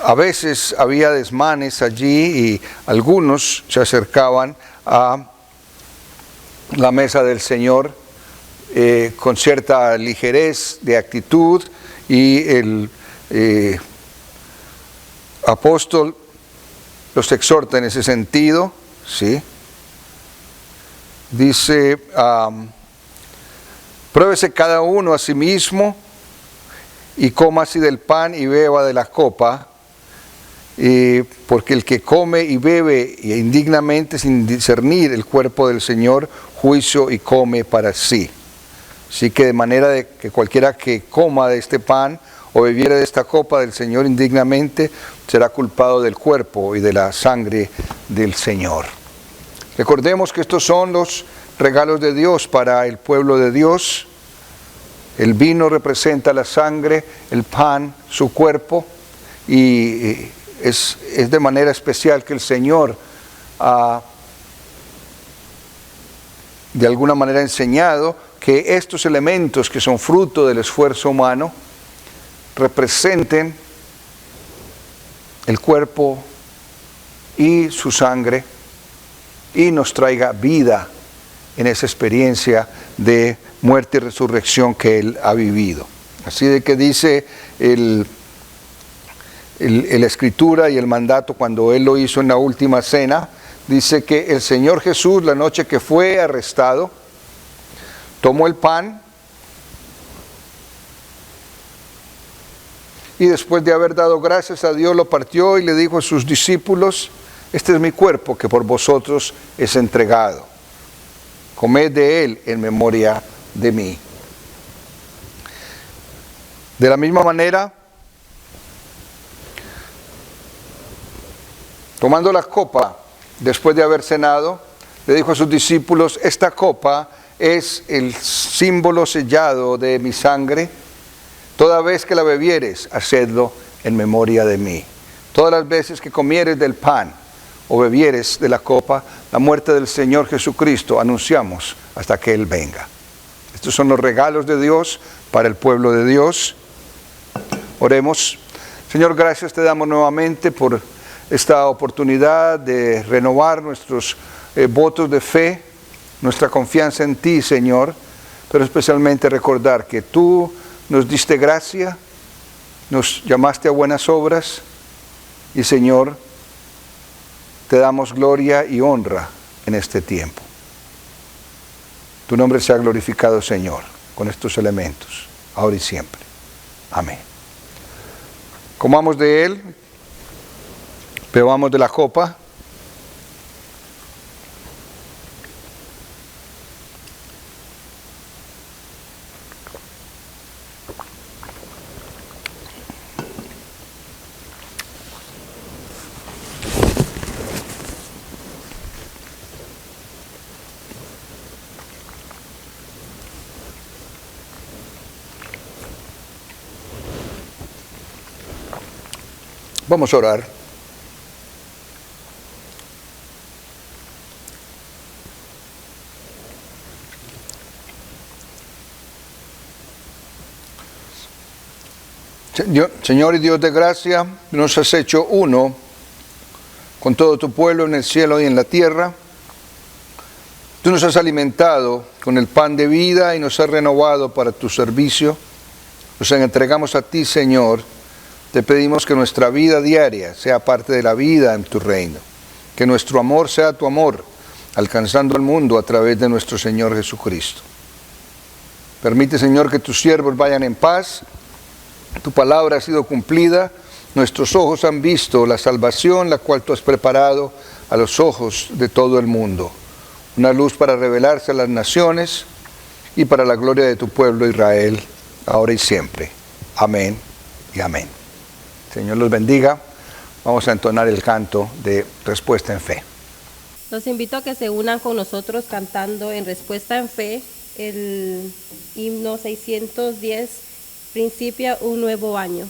A veces había desmanes allí y algunos se acercaban a la mesa del Señor con cierta ligerez de actitud, y el apóstol los exhorta en ese sentido, ¿sí? Dice, pruébese cada uno a sí mismo y coma así del pan y beba de la copa, porque el que come y bebe indignamente sin discernir el cuerpo del Señor, juicio y come para sí. Así que de manera de que cualquiera que coma de este pan o bebiere de esta copa del Señor indignamente, será culpado del cuerpo y de la sangre del Señor. Recordemos que estos son los regalos de Dios para el pueblo de Dios. El vino representa la sangre, el pan su cuerpo, y es de manera especial que el Señor ha de alguna manera enseñado que estos elementos que son fruto del esfuerzo humano representen el cuerpo y su sangre y nos traiga vida en esa experiencia de muerte y resurrección que Él ha vivido. Así de que dice la Escritura y el mandato cuando Él lo hizo en la última cena, dice que el Señor Jesús, la noche que fue arrestado, tomó el pan y después de haber dado gracias a Dios lo partió y le dijo a sus discípulos, este es mi cuerpo que por vosotros es entregado. Comed de él en memoria de mí. De la misma manera, tomando la copa, después de haber cenado, le dijo a sus discípulos, esta copa es el símbolo sellado de mi sangre. Toda vez que la bebieres, hacedlo en memoria de mí. Todas las veces que comieres del pan o bebieres de la copa, la muerte del Señor Jesucristo anunciamos hasta que Él venga. Estos son los regalos de Dios para el pueblo de Dios. Oremos. Señor, gracias te damos nuevamente por esta oportunidad de renovar nuestros votos de fe, nuestra confianza en ti, Señor, pero especialmente recordar que tú nos diste gracia, nos llamaste a buenas obras y, Señor, te damos gloria y honra en este tiempo. Tu nombre sea glorificado, Señor, con estos elementos, ahora y siempre. Amén. Comamos de él, bebamos de la copa. Vamos a orar. Señor y Dios de gracia, nos has hecho uno con todo tu pueblo en el cielo y en la tierra. Tú nos has alimentado con el pan de vida y nos has renovado para tu servicio. Nos entregamos a ti, Señor. Te pedimos que nuestra vida diaria sea parte de la vida en tu reino. Que nuestro amor sea tu amor, alcanzando el mundo a través de nuestro Señor Jesucristo. Permite, Señor, que tus siervos vayan en paz. Tu palabra ha sido cumplida. Nuestros ojos han visto la salvación, la cual tú has preparado a los ojos de todo el mundo. Una luz para revelarse a las naciones y para la gloria de tu pueblo Israel, ahora y siempre. Amén y amén. Señor los bendiga. Vamos a entonar el canto de Respuesta en Fe. Los invito a que se unan con nosotros cantando en Respuesta en Fe el himno 610, Principia un nuevo año.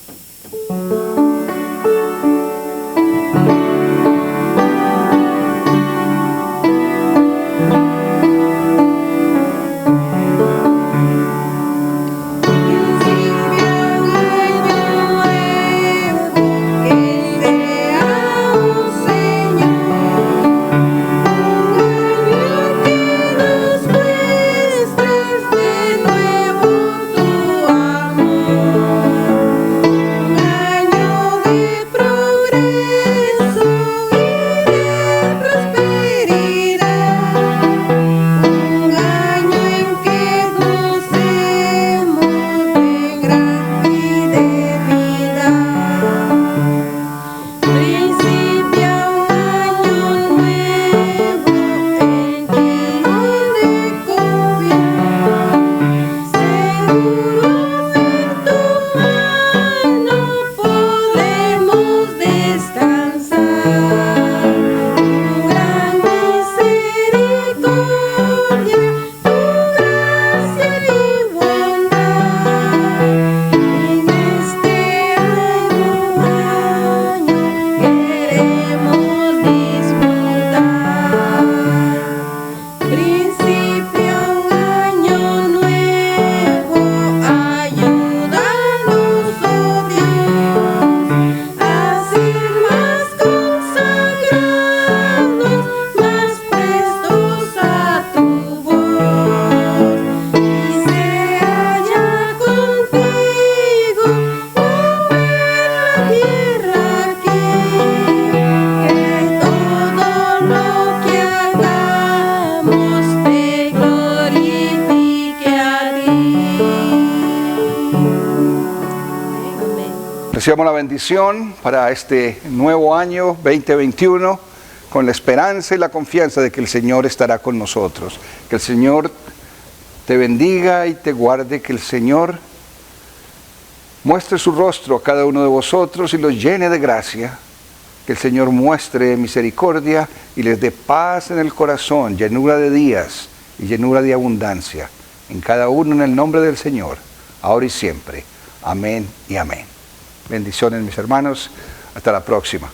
Recibamos la bendición para este nuevo año 2021 con la esperanza y la confianza de que el Señor estará con nosotros. Que el Señor te bendiga y te guarde, que el Señor muestre su rostro a cada uno de vosotros y los llene de gracia. Que el Señor muestre misericordia y les dé paz en el corazón, llenura de días y llenura de abundancia. En cada uno en el nombre del Señor, ahora y siempre. Amén y amén. Bendiciones, mis hermanos. Hasta la próxima.